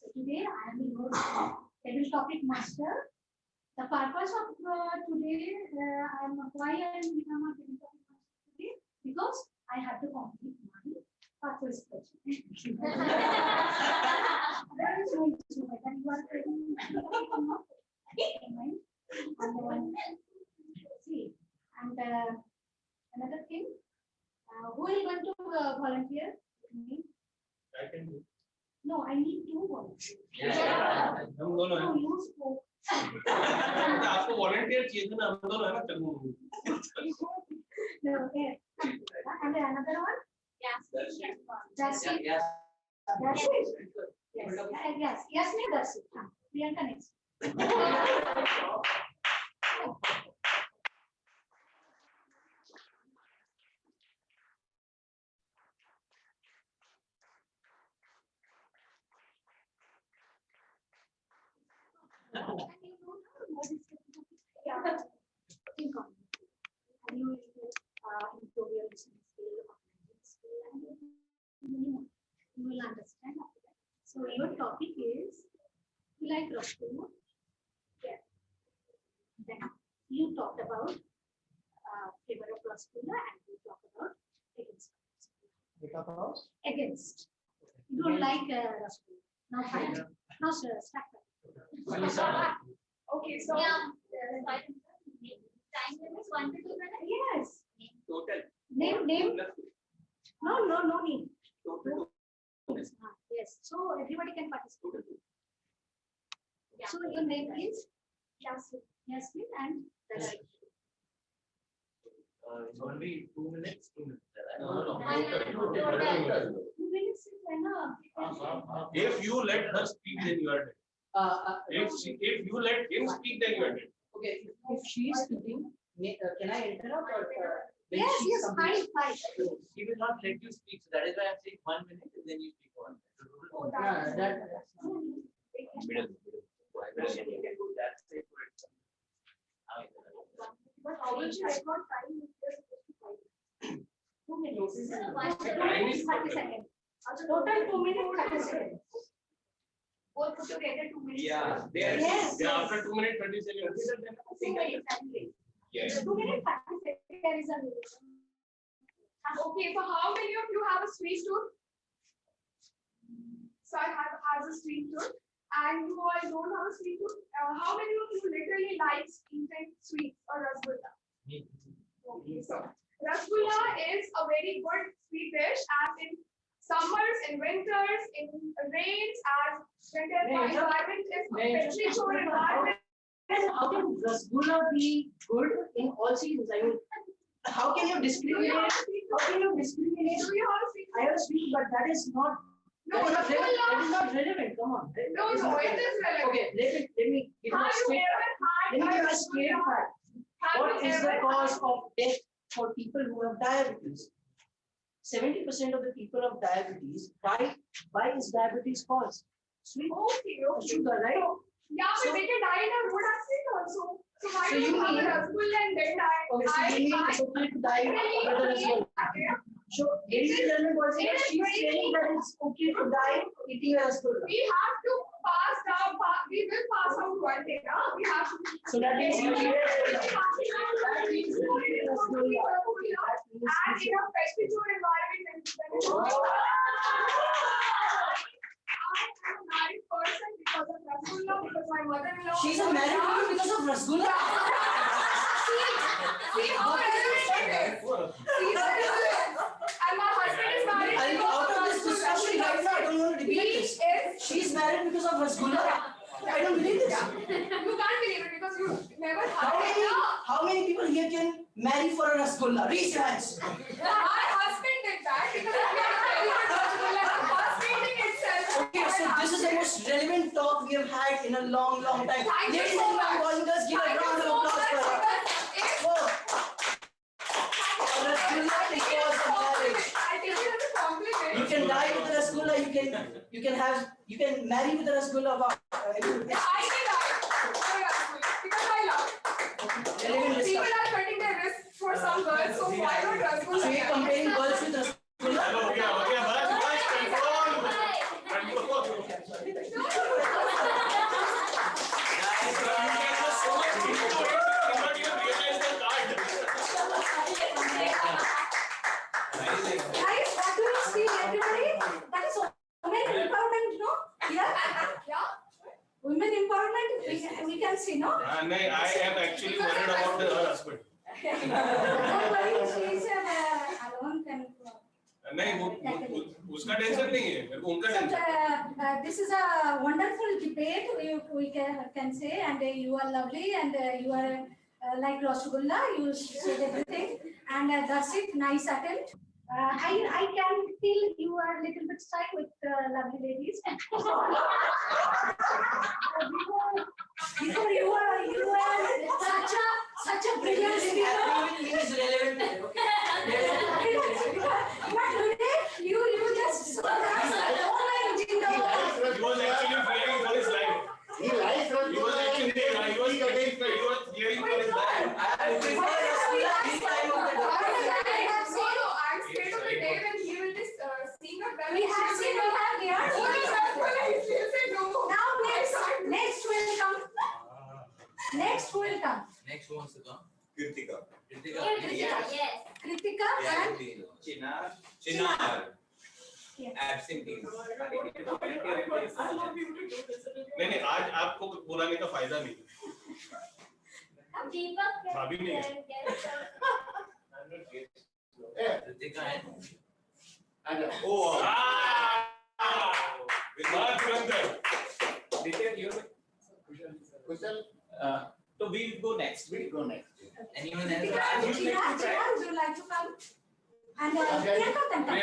So today I am your table topic master. The purpose of today, I am why I am become a table topic master today, because I have to complete my purpose question. That is going to be that you are taking. See, and another thing, who is going to volunteer with me? I can do. No, I need two volunteers. No. No, you spoke. आपको volunteer चाहिए था ना, हम दोनों है ना चलूँ. No, okay. And another one? Yes. Darshit. Yes. Darshit. Yes. Yasmin Darshit. Priyanka next. Yeah. Think on it. And you will improve your listening skill, organizing skill, and many more. You will understand after that. So your topic is, you like Rasgulla? Yeah. Then you talked about favor of Rasgulla and you talked about against. We talk about? Against. You don't like Rasgulla. Now fine. Now sir, start. Okay, so Yeah. Time limit is 1 to 2 minutes. Yes. Total. Name. No need. Total. Yes. So everybody can participate. Yeah. So your name is Yasmin. Yasmin and Darshit. It's only 2 minutes, 2 minutes. Right? No. 2 minutes is enough. If you let her speak, then you are dead. If you let him speak, then you are dead. Okay, if she is speaking, can I interrupt or? will Yes, she yes, complete? fine. He will not let you speak. So that is why I'm saying 1 minute and then you speak 1 minute. oh, No, that that's not. Middle. You can do that. Say for example. but how will she record time if they're supposed to fight? 2 minutes. Time is 30 seconds. Total 2 minutes, 30 seconds. All put together 2 minutes. Yeah, there. Yes. Yeah, after 2 minutes, 30 seconds. 2 minutes, exactly. Yes. 2 minutes, 30 seconds. There is a minute. Okay, so how many of you have a sweet tooth? So I has a sweet tooth, and who all don't have a sweet tooth? How many of you literally like eating sweets or rasgulla? Okay, so rasgulla is a very good sweet dish, as in summers, in winters, in rains, as when the environment is a very cold environment. How can Rasgulla be good in all seasons? I mean, how can you discriminate? How can you discriminate? Do you have a sweet I have sweet, but that is not. No, that is not relevant. That is rasgulla. not relevant. Come on. No, it is relevant. Okay, let me give you a Have you straight. ever Let me had give a you a straight fact. Have What you is the ever cause had- of death for people who have diabetes? 70% of the people of diabetes, why is diabetes caused? Sweet Okay, okay. sugar, right? Yeah, but So- they can die in a road accident also. So why So do you you have a mean- rasgulla and then die? Okay, so you mean it's okay to die with the rasgulla? So, ladies and gentlemen, boys and girls, she's saying that it's okay to die eating a rasgulla. We have to pass down, we will pass out one day, na? We have to. So that means you eat rasgulla. That means you eat rasgulla. And in a pesticide environment, I am a married person because of rasgulla, because my mother-in-law. She's a married woman because of rasgulla. See how relevant it is. See how relevant. And my husband is married. I'll be because out of this rasgulla. discussion right now. I don't want to He debate this. is. She's married because of rasgulla. I don't believe this. You can't believe it because you never How had many, it. how many people here can marry for a rasgulla? Raise your hands. My husband did that because he had a very good rasgulla. First meeting itself. Okay, so this is the most relevant talk we have had in a long, long time. Thank you Ladies so and gentlemen, much. boys and girls, give a Thank you round of so applause much for her. because if Whoa. A rasgulla is cause of marriage. I take it as a compliment. You can die with a rasgulla. You can marry with a rasgulla. Wow. Yeah, I did that. Because I love it. Relevant People discussion. are cutting their wrists for some girls, so why not rasgulla? So you're comparing girls with rasgulla? Okay, bas, control. Guys, what do you see, everybody? That is women empowerment, no? Yeah? Women empowerment, we can see, no? I am actually worried about her husband. Don't worry, she is alone can. उसका tension नहीं है मेरे को उनका So, tension this is a wonderful debate, we can say, and you are lovely, and you are like Rasgulla, you said everything, and that's it, nice attempt. I can feel you are a little bit shy with lovely ladies. Before you are such a brilliant speaker. Is relevant. But today you just so nice. He was actually fearing for his life. He likes what He was actually he was fearing for his life. I'm scared of the day when he will just sing a well. We have here. Now next will come. Next will come. Next who wants to come? Kritika. Kritika. Yes. Kritika and Chinar. Yeah. Absentee. नहीं आज आपको बुलाने का फायदा नहीं Deepak. भाभी नहीं है Kritika and Oh. बात तुरंत Kushal, So we'll go next. we'll go next. anyone else? Chirag, would you like to come? And Priyanka can come.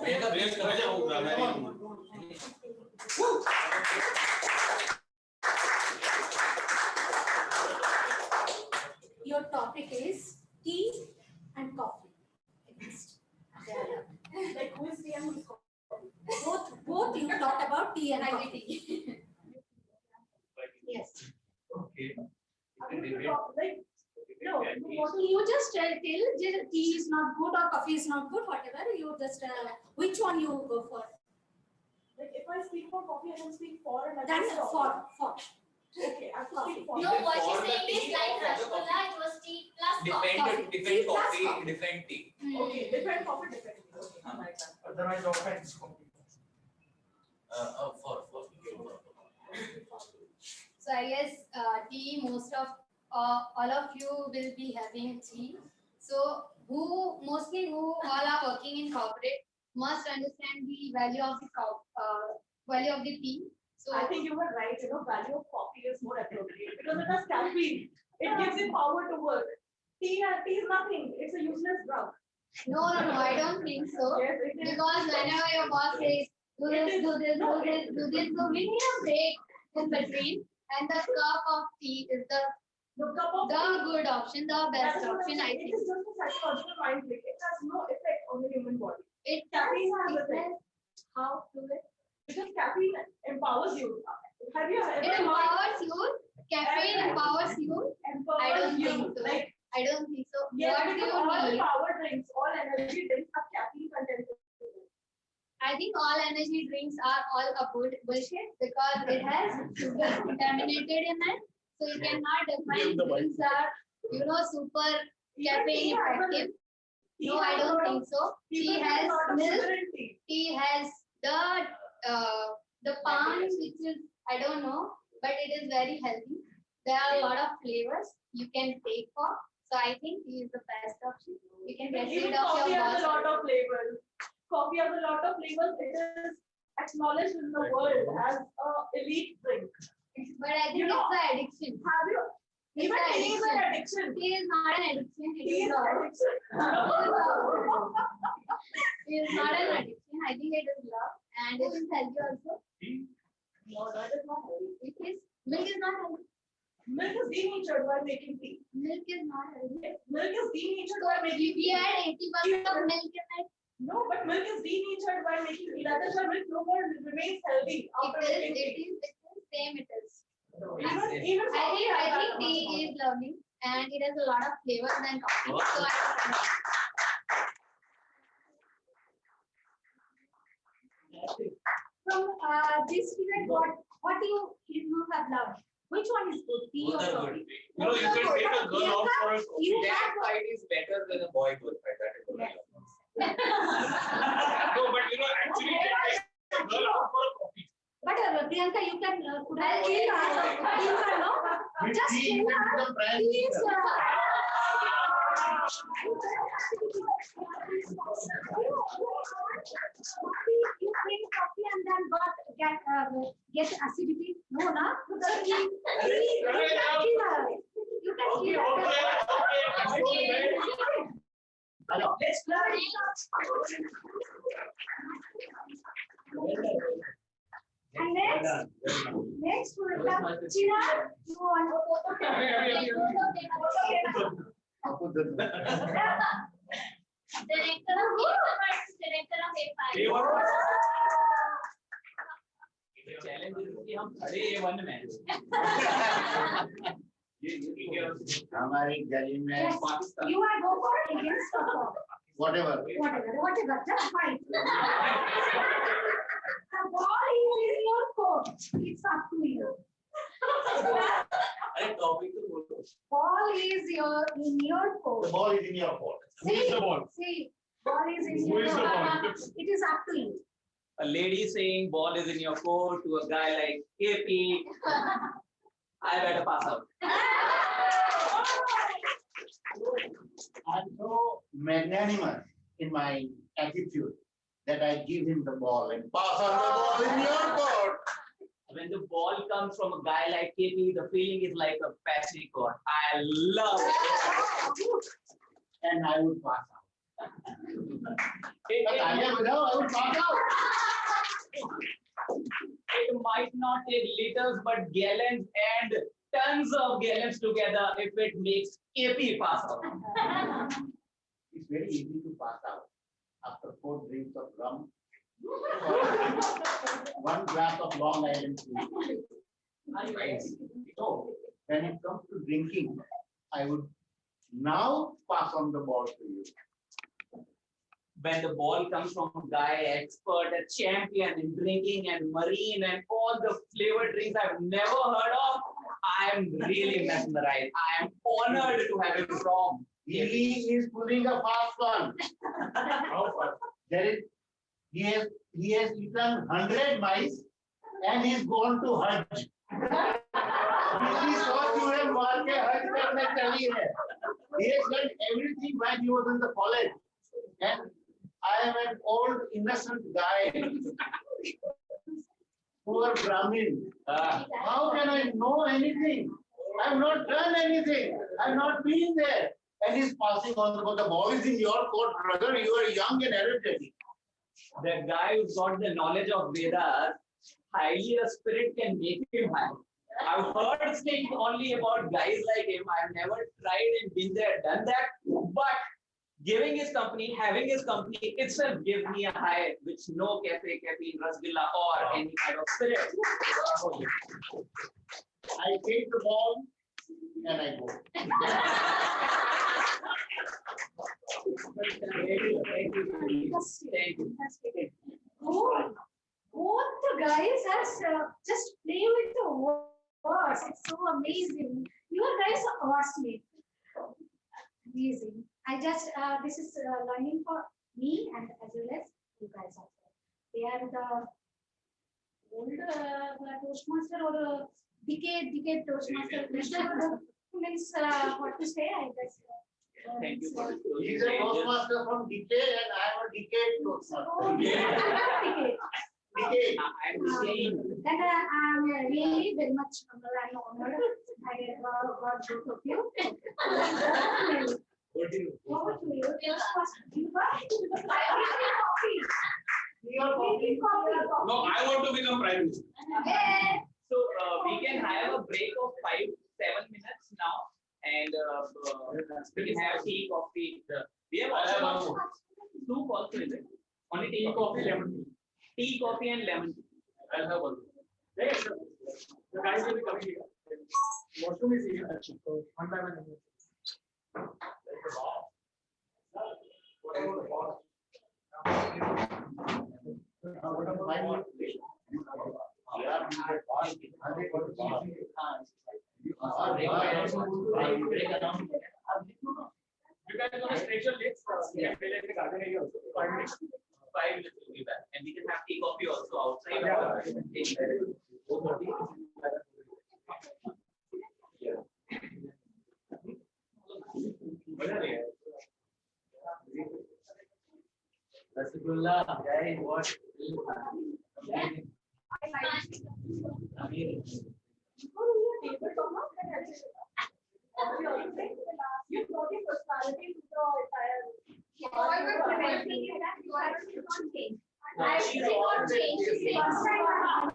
Priyanka Priyanka राजा होगा मैं नहीं हूँ Your topic is tea and coffee. Like who is tea and who is coffee? Both you talked about tea and coffee. Yes. Okay. Like, no, You just tell tea is not good or coffee is not good, whatever. You just which one you go for? like if I speak for coffee, I can speak for and I Then can for. Okay, I have to speak for. No, what she's saying is like Rasgulla, it was tea plus Different Tea plus coffee, coffee. different tea. Okay, different coffee, different tea. Okay, I like that. Otherwise, offense. So I guess tea, most of all of you will be having tea. So mostly who all are working in corporate must understand the value of the tea. So I think you were right, value of coffee is more appropriate because it has caffeine. It gives you power to work. Tea is nothing. It's a useless drug. no, I don't think so. Yes, it is. Because whenever your boss says do this, so we need a break in between, and the cup of tea is the cup of good option, the best That's what option, I'm I saying. think. It is just a psychological mind trick. It has no effect on the human body. It Caffeine has it effect. how to it. Because caffeine empowers you. Have you ever It empowers you. Caffeine empowers you. I don't think so. Like, I don't think so. yes, What do because you all need? power drinks, all energy drinks have caffeine content. I think all energy drinks are all a bullshit because it has sugar contaminated in it. So you cannot define drinks are, super caffeine effective. No, I don't think so. Tea has milk. Tea has the palms, which is, I don't know, but it is very healthy. There are a lot of flavors you can take for. So I think tea is the best option. You can get rid Even of coffee your has a lot boss. of flavors. Coffee has a lot of flavors. It is acknowledged in the world as a elite drink. But I think You know, it's an addiction. Have you? It's Even an tea is an addiction. Tea is not an addiction. It Tea is is love. an addiction. It is not an addiction. I think it is love, and it is healthy also. No, that is not healthy. It is milk is not healthy. Milk is denatured while making tea. Milk is not healthy. Milk is denatured So while making we tea. add 80% of milk in it. No, but milk is denatured while making tea. That is why milk no more remains healthy after making tea. It is same. It is. Even I think tea is lovely, and it has a lot of flavors than coffee. So From this period, what you have loved? Which one is good? Tea or Both are coffee? good. you can take a girl out for a coffee. You That have fight is better than a boy girl fight. That is what I love. No, but actually you can take a girl out for a coffee. but Priyanka, you can could have killed her. No? Just kill her. Please. You drink coffee and then get acidity. No, na? You can kill her. You can kill her. Hello. Let's clap. And next we'll have Chirag. You want Director of A5. Challenge कि हम खड़े A1 में हमारी गली में Yes, you are go for against the ball. whatever. Whatever, just fight. The ball is in your court. It's up to you. अरे topic तो बोलो. Ball is in your The court. ball is in your court. Who is the ball? See, ball is in Who your is the ball? court. It is up to you. a lady saying ball is in your court to a guy like KP, I better pass out. I'm so magnanimous in my attitude that I give him the ball and pass on the ball in your court. When the ball comes from a guy like KP, the feeling is like a passing court. I love it. And I would pass out. But I would pass out. It might not take liters but gallons and tons of gallons together if it makes KP pass out. It's very easy to pass out after 4 drinks of rum. or 1 glass of Long Island tea. So when it comes to drinking, I would now pass on the ball to you. When the ball comes from a guy expert, a champion in drinking and marine and all the flavored drinks I've never heard of, I am really mesmerized. I am honored to have him from. He is pulling a fast one. How far? He has eaten 100 mice and he's gone to Hajj. He thought you have marked Hajj karne chali hai. He has done everything when he was in the college. And I am an old innocent guy. Poor Brahmin. How can I know anything? I have not done anything. I have not been there. And he's passing on the ball. The ball is in your court, brother. You are young and energetic. The guy who's got the knowledge of Vedas, highly a spirit can make him high. I've heard things only about guys like him. I've never tried and been there, done that. But giving his company, having his company itself gives me a high, which no cafe, caffeine, rasgulla or any kind of spirit. I take the ball and I go. Both the guys has just play with the words. It's so amazing. You guys are awesome. Amazing. I just this is learning for me and as well as you guys also. They are the old Toastmaster or decade Toastmaster. Means what to say? I guess. Thank you for He's a Toastmaster from Decade and I am a Decade Toastmaster. Decade. Decade. I'm saying And I'm really very much humble and honored. I get got both of you. Over to you. Yes, first, you got coffee. Your coffee. No, I want to become prime minister. Hey. so. We can have a break of 5-7 minutes now, and we can have tea, coffee. We have also soup also, is it? Only tea, coffee, lemon tea. Tea, coffee, and lemon tea. I'll have one. Yes, sir. The guys will be coming here. Washroom is here. One by one. You guys want to stretch your legs? Yeah, in the garden area also. 5 minutes. 5 minutes will be back, and we can have tea, coffee also outside. Rasgulla, guys, what? You brought your personality to the entire. All we're preventing is that you are not change. I She did not change the same.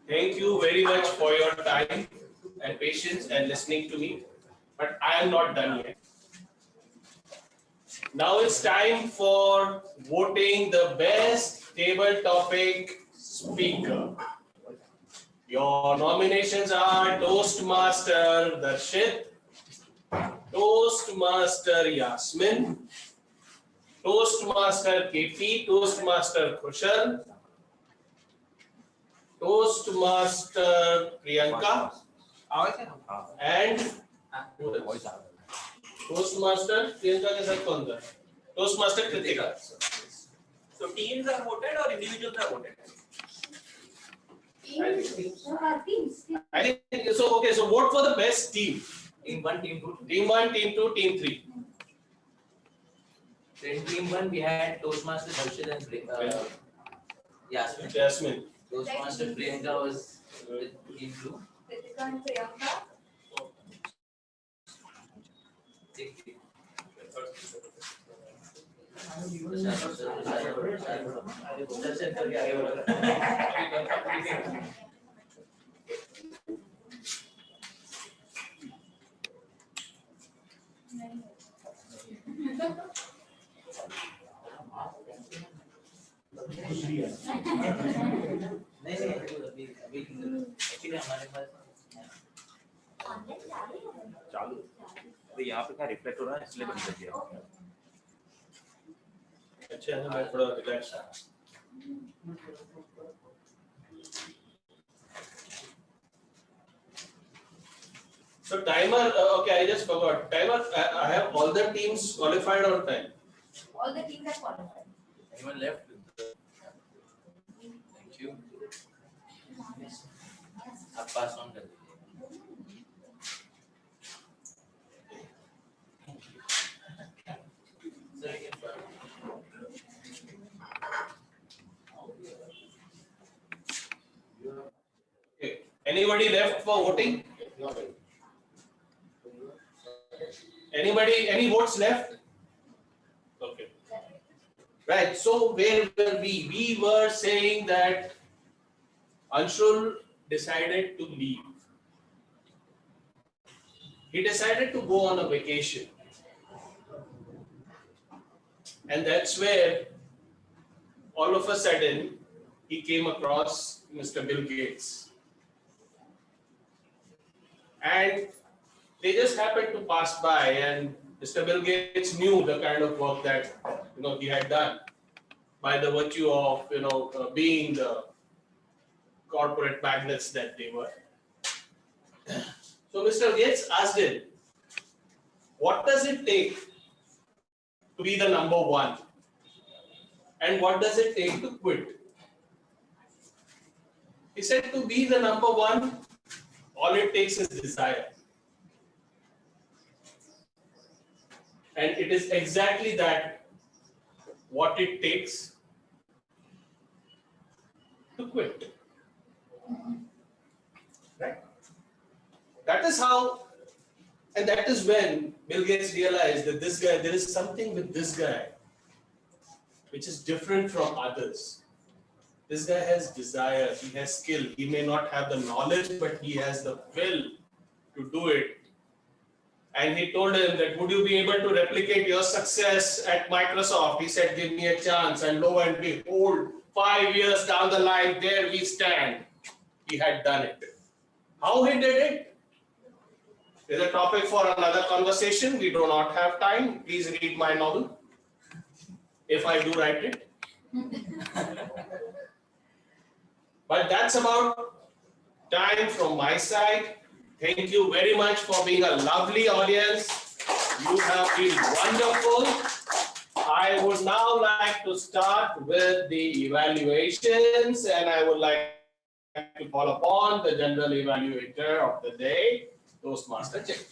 Thank you very much for your time and patience and listening to me. But I am not done yet. Now it's time for voting the best table topic speaker. Your nominations are Toastmaster Darshit, Toastmaster Yasmin, Toastmaster KP, Toastmaster Kushal, Toastmaster Priyanka, and Toastmaster Priyanka के साथ कौन था? Toastmaster Kritika. So teams are voted or individuals are voted? I think so. Okay, so vote for the best team. In one, team two. Team 1, Team 2, Team 3. So in team one, we had Toastmaster Darshit and Yasmin. Jasmine. Toastmaster Priyanka was with team two. Kritika and Priyanka. नहीं अभी actually हमारे पास चालू अरे यहाँ पे क्या reflect हो रहा है इसलिए बंद कर दिया अच्छा है मैं थोड़ा relax So timer, okay, I just forgot. Timer, I have all the teams qualified on time. All the teams are qualified. anyone left? Thank you. आप पास ऑन कर दीजिए. Sir, you can start. Okay. Anybody left for voting? Anybody, any votes left? Okay. Right, so where were we? We were saying that Anshul decided to leave. He decided to go on a vacation. And that's where all of a sudden he came across Mr. Bill Gates. And they just happened to pass by, and Mr. Bill Gates knew the kind of work that he had done by the virtue of being the corporate magnates that they were. So Mr. Gates asked him, what does it take to be the number one? And what does it take to quit? He said to be the number one, all it takes is desire. And it is exactly that, what it takes to quit. Right? That is how, and that is when Bill Gates realized that this guy, there is something with this guy which is different from others. This guy has desire, he has skill. He may not have the knowledge, but he has the will to do it. And he told him that, would you be able to replicate your success at Microsoft? He said, give me a chance. And lo and behold, 5 years down the line, there we stand. He had done it. How he did it is a topic for another conversation. We do not have time. Please read my novel, if I do write it. But that's about time from my side. Thank you very much for being a lovely audience. You have been wonderful. I would now like to start with the evaluations, and I would like to call upon the general evaluator of the day, Toastmaster Chick.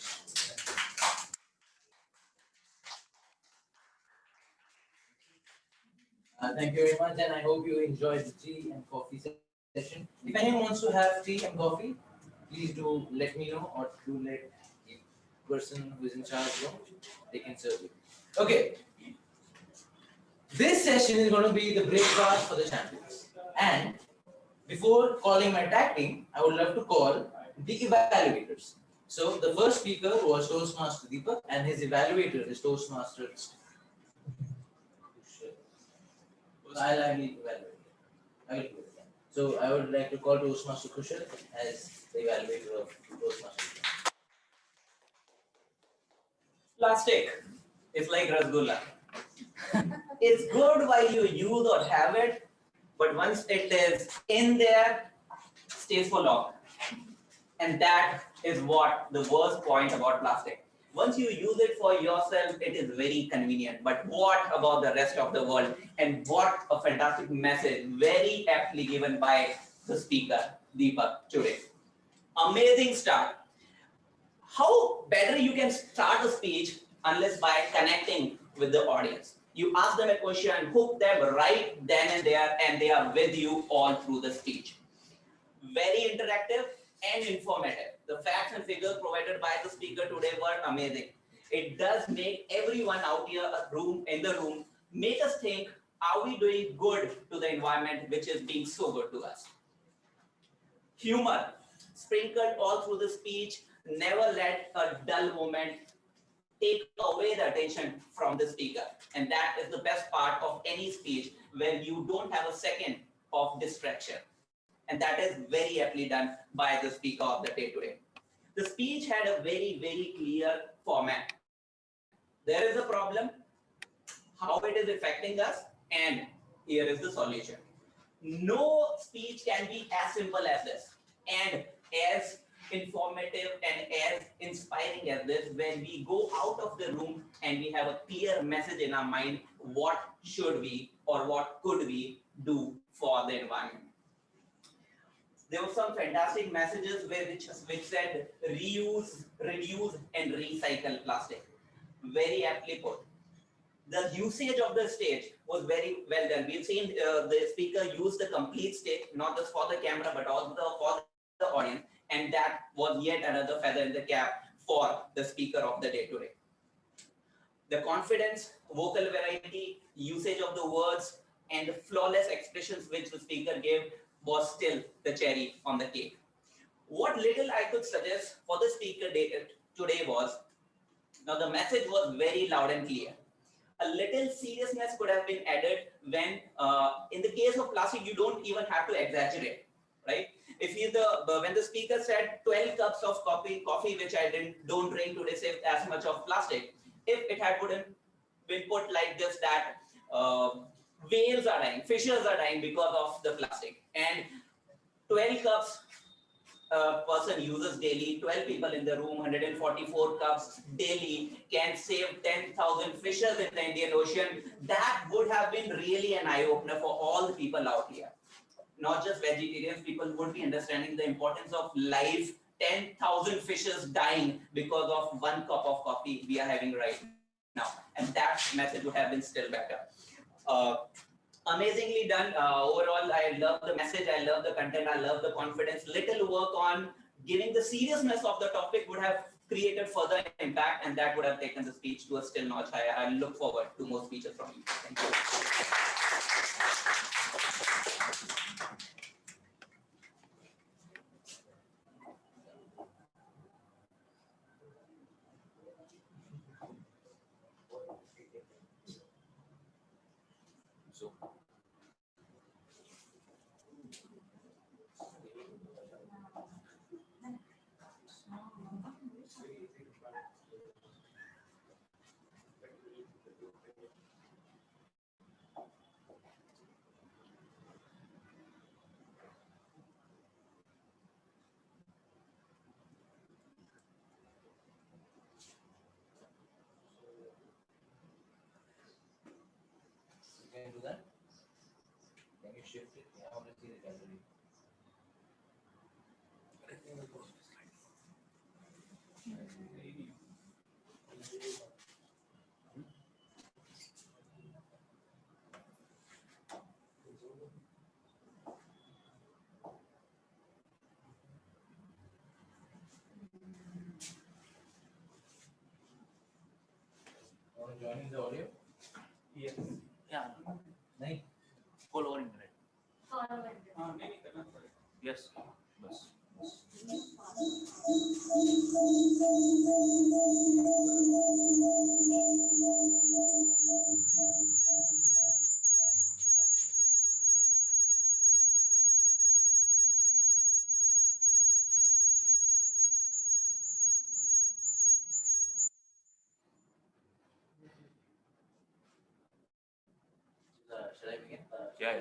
Thank you very much, and I hope you enjoyed the tea and coffee session. If anyone wants to have tea and coffee, please do let me know, or do let person who is in charge room, they can serve you. Okay. This session is going to be the breakfast for the champions. And before calling my tag team, I would love to call the evaluators. So the first speaker was Toastmaster Deepak, and his evaluator is Toastmaster. I'll need to evaluate. I will do it. So I would like to call Toastmaster Kushal as the evaluator of Toastmaster. Plastic is like rasgulla. It's good while you use or have it, but once it is in there, stays for long. And that is what the worst point about plastic. Once you use it for yourself, it is very convenient. But what about the rest of the world? And what a fantastic message, very aptly given by the speaker, Deepak, today. Amazing start. How better you can start a speech unless by connecting with the audience. You ask them a question, hook them right then and there, and they are with you all through the speech. Very interactive and informative. The facts and figures provided by the speaker today were amazing. It does make everyone out here in the room make us think, are we doing good to the environment which is being so good to us? Humor sprinkled all through the speech, never let a dull moment take away the attention from the speaker. And that is the best part of any speech, when you don't have a second of distraction. And that is very aptly done by the speaker of the day today. The speech had a very, very clear format. There is a problem, how it is affecting us, and here is the solution. No speech can be as simple as this and as informative and as inspiring as this when we go out of the room and we have a clear message in our mind, what should we or what could we do for the environment. There were some fantastic messages which said reuse, reduce and recycle plastic. Very aptly put. The usage of the stage was very well done. We've seen the speaker use the complete stage, not just for the camera, but also for the audience. And that was yet another feather in the cap for the speaker of the day today. The confidence, vocal variety, usage of the words, and the flawless expressions which the speaker gave was still the cherry on the cake. What little I could suggest for the speaker today was, now the message was very loud and clear. A little seriousness could have been added when, in the case of plastic, you don't even have to exaggerate, right? If when the speaker said 12 cups of coffee which I don't drink today, save as much of plastic. If it had been put like this, that whales are dying, fishes are dying because of the plastic, and 12 cups person uses daily, 12 people in the room, 144 cups daily can save 10,000 fishes in the Indian Ocean. That would have been really an eye-opener for all the people out here. Not just vegetarians, people would be understanding the importance of life. 10,000 fishes dying because of 1 cup of coffee we are having right now. And that message would have been still better. Amazingly done. Overall, I love the message, I love the content, I love the confidence. Little work on giving the seriousness of the topic would have created further impact, and that would have taken the speech to a still notch higher. I look forward to more speeches from you. Thank you. Can you do that? Can you shift it? I want to see the gallery. joining the audio? Yes. Yeah. नहीं. Call over internet. Yes. बस. Shall I begin? Yeah.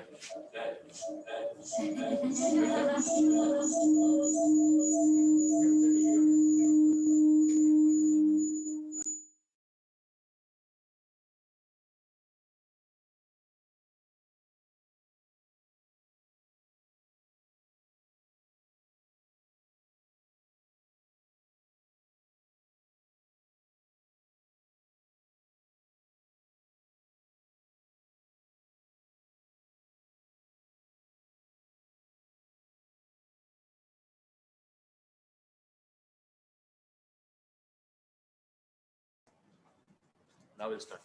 Now we'll start.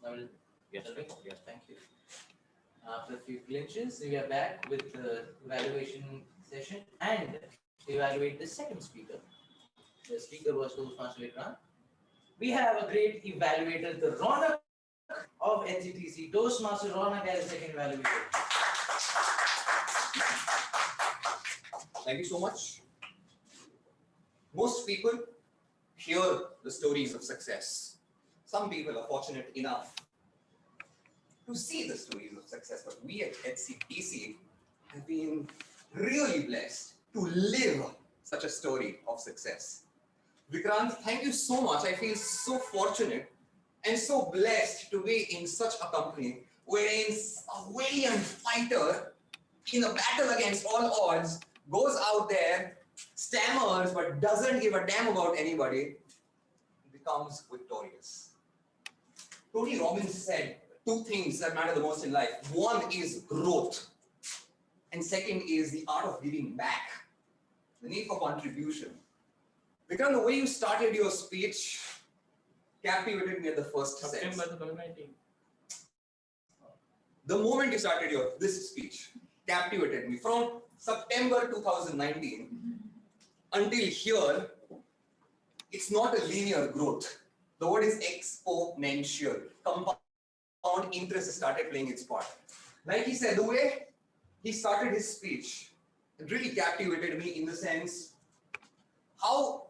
Now we'll- Yes. shall we? Yes. Thank you. After a few clinches, we are back with the evaluation session and evaluate the second speaker. The speaker was Toastmaster Vikram. We have a great evaluator, the Ronak of NCTC, Toastmaster Ronak as second evaluator. Thank you so much. Most people hear the stories of success. Some people are fortunate enough to see the stories of success, but we at NCTC have been really blessed to live such a story of success. Vikrant, thank you so much. I feel so fortunate and so blessed to be in such a company wherein a valiant fighter in a battle against all odds goes out there, stammers, but doesn't give a damn about anybody, becomes victorious. Tony Robbins said two things that matter the most in life. One is growth, and second is the art of giving back, the need for contribution. Vikram, the way you started your speech captivated me at the first sense. September 2019. The moment you started this speech captivated me. From September 2019 until here, it's not a linear growth. The word is exponential. Compound interest started playing its part. Like he said, the way he started his speech, it really captivated me in the sense how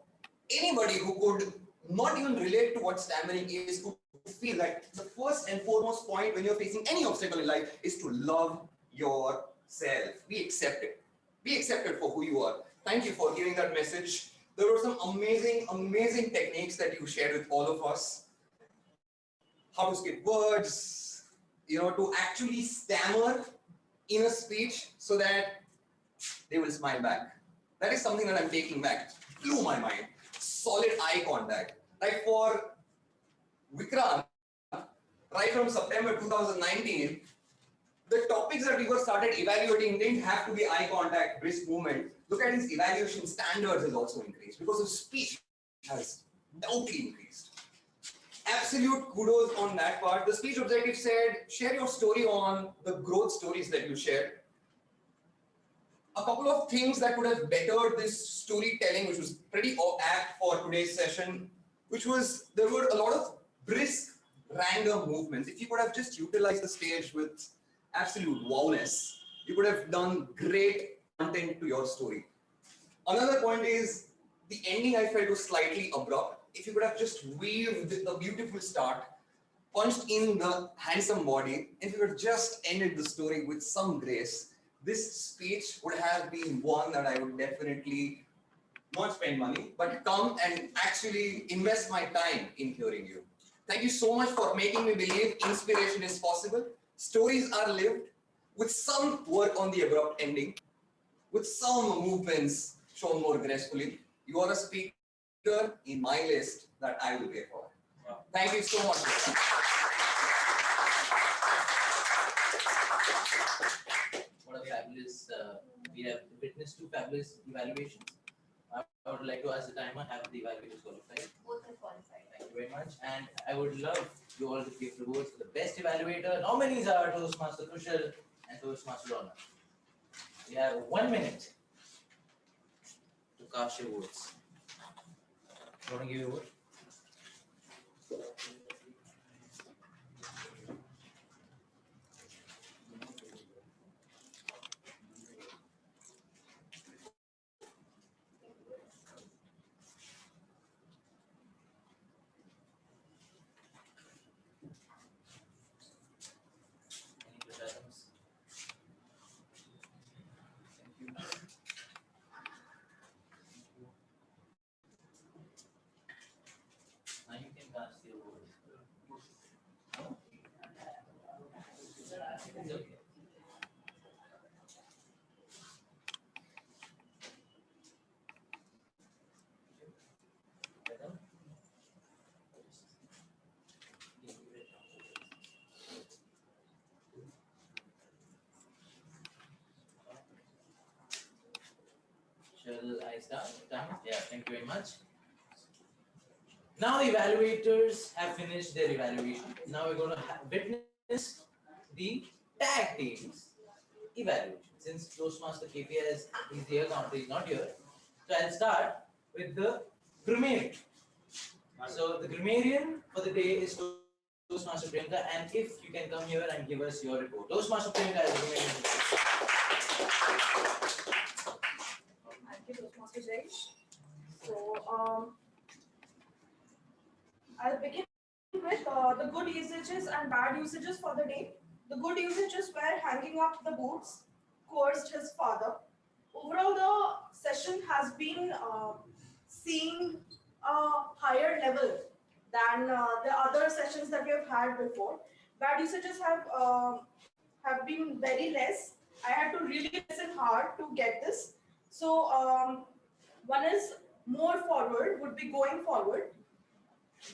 anybody who could not even relate to what stammering is could feel like the first and foremost point when you're facing any obstacle in life is to love yourself. Be accepted. Be accepted for who you are. Thank you for giving that message. There were some amazing techniques that you shared with all of us. How to skip words, to actually stammer in a speech so that they will smile back. That is something that I'm taking back. It blew my mind. Solid eye contact. Like for Vikrant, right from September 2019, the topics that we were started evaluating didn't have to be eye contact, brisk movement. Look at his evaluation standards has also increased because his speech has doubly increased. Absolute kudos on that part. The speech objective said, share your story on the growth stories that you shared. A couple of things that could have bettered this storytelling, which was pretty apt for today's session, which was there were a lot of brisk, random movements. If you could have just utilized the stage with absolute wowness, you could have done great content to your story. Another point is the ending I felt was slightly abrupt. If you could have just weaved the beautiful start, punched in the handsome body, and if you could have just ended the story with some grace, this speech would have been one that I would definitely not spend money, but come and actually invest my time in hearing you. Thank you so much for making me believe inspiration is possible. Stories are lived with some work on the abrupt ending, with some movements shown more gracefully. You are a speaker in my list that I will pay for. Thank you so much. What a fabulous, we have witnessed two fabulous evaluations. would like to ask the timer, have the evaluators qualified? Both are qualified. Thank you very much. And I would love you all to give rewards for the best evaluator. Nominees are Toastmaster Kushal and Toastmaster Ronak. You have 1 minute to cast your votes. You want to give your vote? Any push items? Thank you. Now you can cast your vote. No? It's okay. Madam? Shall I start? Done? Yeah, thank you very much. Now the evaluators have finished their evaluation. Now we're going to witness the tag teams evaluation. Since Toastmaster KPS is here, counter is not here. So I'll start with the grammarian. So the grammarian for the day is Toastmaster Priyanka, and if you can come here and give us your report. Toastmaster Priyanka is the grammarian. Thank you, Toastmaster Jay. So, I'll begin with the good usages and bad usages for the day. The good usages were hanging up the boots, coerced his father. Overall, the session has been seeing a higher level than the other sessions that we have had before. Bad usages have been very less. I had to really listen hard to get this. So one is more forward would be going forward.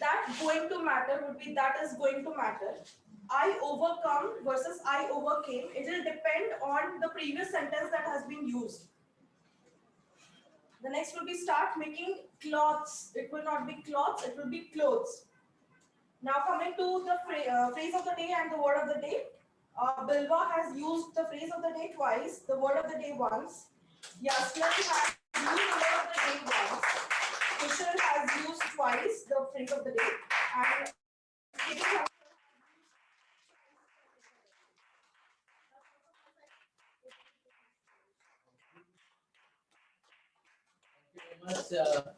That going to matter would be that is going to matter. I overcome versus I overcame. It will depend on the previous sentence that has been used. The next will be start making cloths. It will not be cloths, it will be clothes. Now coming to the phrase of the day and the word of the day. Bilwa has used the phrase of the day twice, the word of the day once. Yasmin has used the word of the day once. Kushal has used twice the phrase of the day. And Kitty has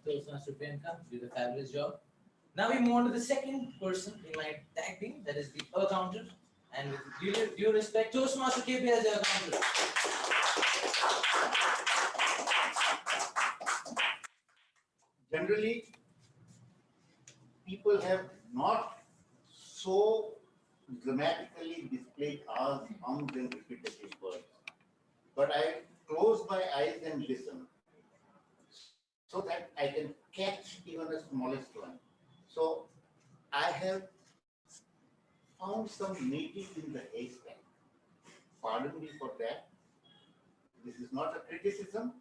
Toastmaster Priyanka, you did a fabulous job. Now we move on to the second person in my tag team, that is the accountant. And with due respect, Toastmaster KP as the accountant. Generally, people have not so dramatically displayed us, ums and repetitive words. But I close my eyes and listen so that I can catch even the smallest one. So I have found some native in the haystack. Pardon me for that. This is not a criticism,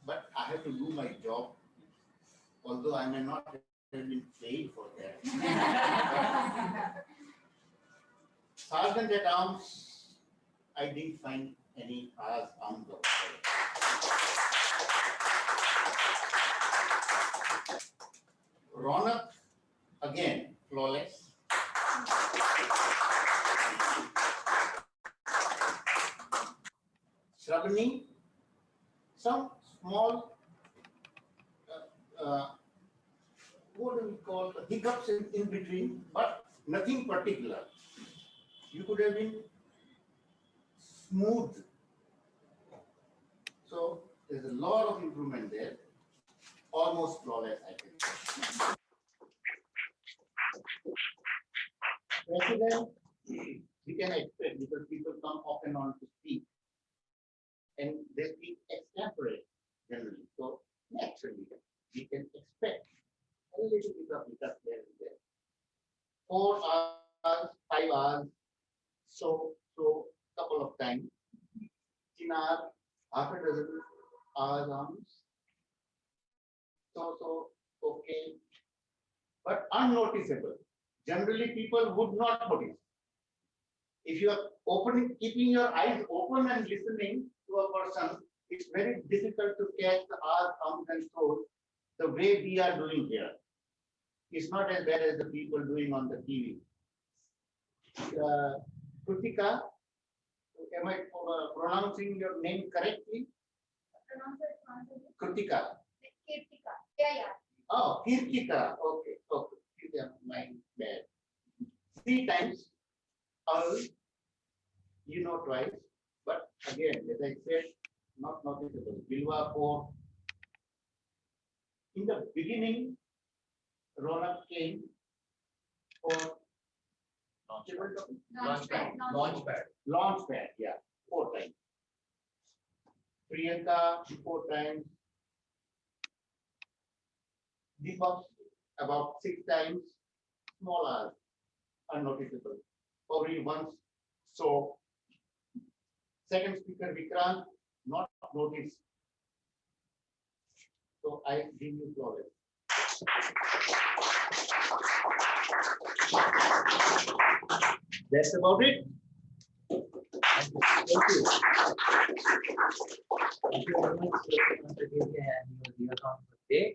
but I have to do my job, although I may not have been paid for that. Sergeant at Arms, I didn't find any R's, ums, or Ronak, again, flawless. Shravani, some small, what do we call, hiccups in between, but nothing particular. You could have been smooth. So there's a lot of improvement there. Almost flawless, I think. President, we can expect because people come off and on to speak. And they speak extemporary generally. So naturally, we can expect a little bit of hiccup there and there. 4 hours, 5 hours, so couple of times. In our half a dozen hours arms. so, okay, but unnoticeable. Generally, people would not notice. If you are keeping your eyes open and listening to a person, it's very difficult to catch our comes and goes the way we are doing here. It's not as bad as the people doing on the TV. Kritika, am I pronouncing your name correctly? Pronounce it once again. Kritika. Kirtika. Yeah. Oh, Kirtika. Okay. Yeah, my bad. 3 times. You know twice. But again, as I said, not noticeable. Bilwa 4. In the beginning, Ronak came for Launchpad, yeah, 4 times. Priyanka 4 times. Deepak about 6 times. Small hours, unnoticeable. Probably once. So, second speaker Vikrant, not noticed. So I give you flowers. That's about it. Thank you. Thank you very much, Mr. KK, and your account for today.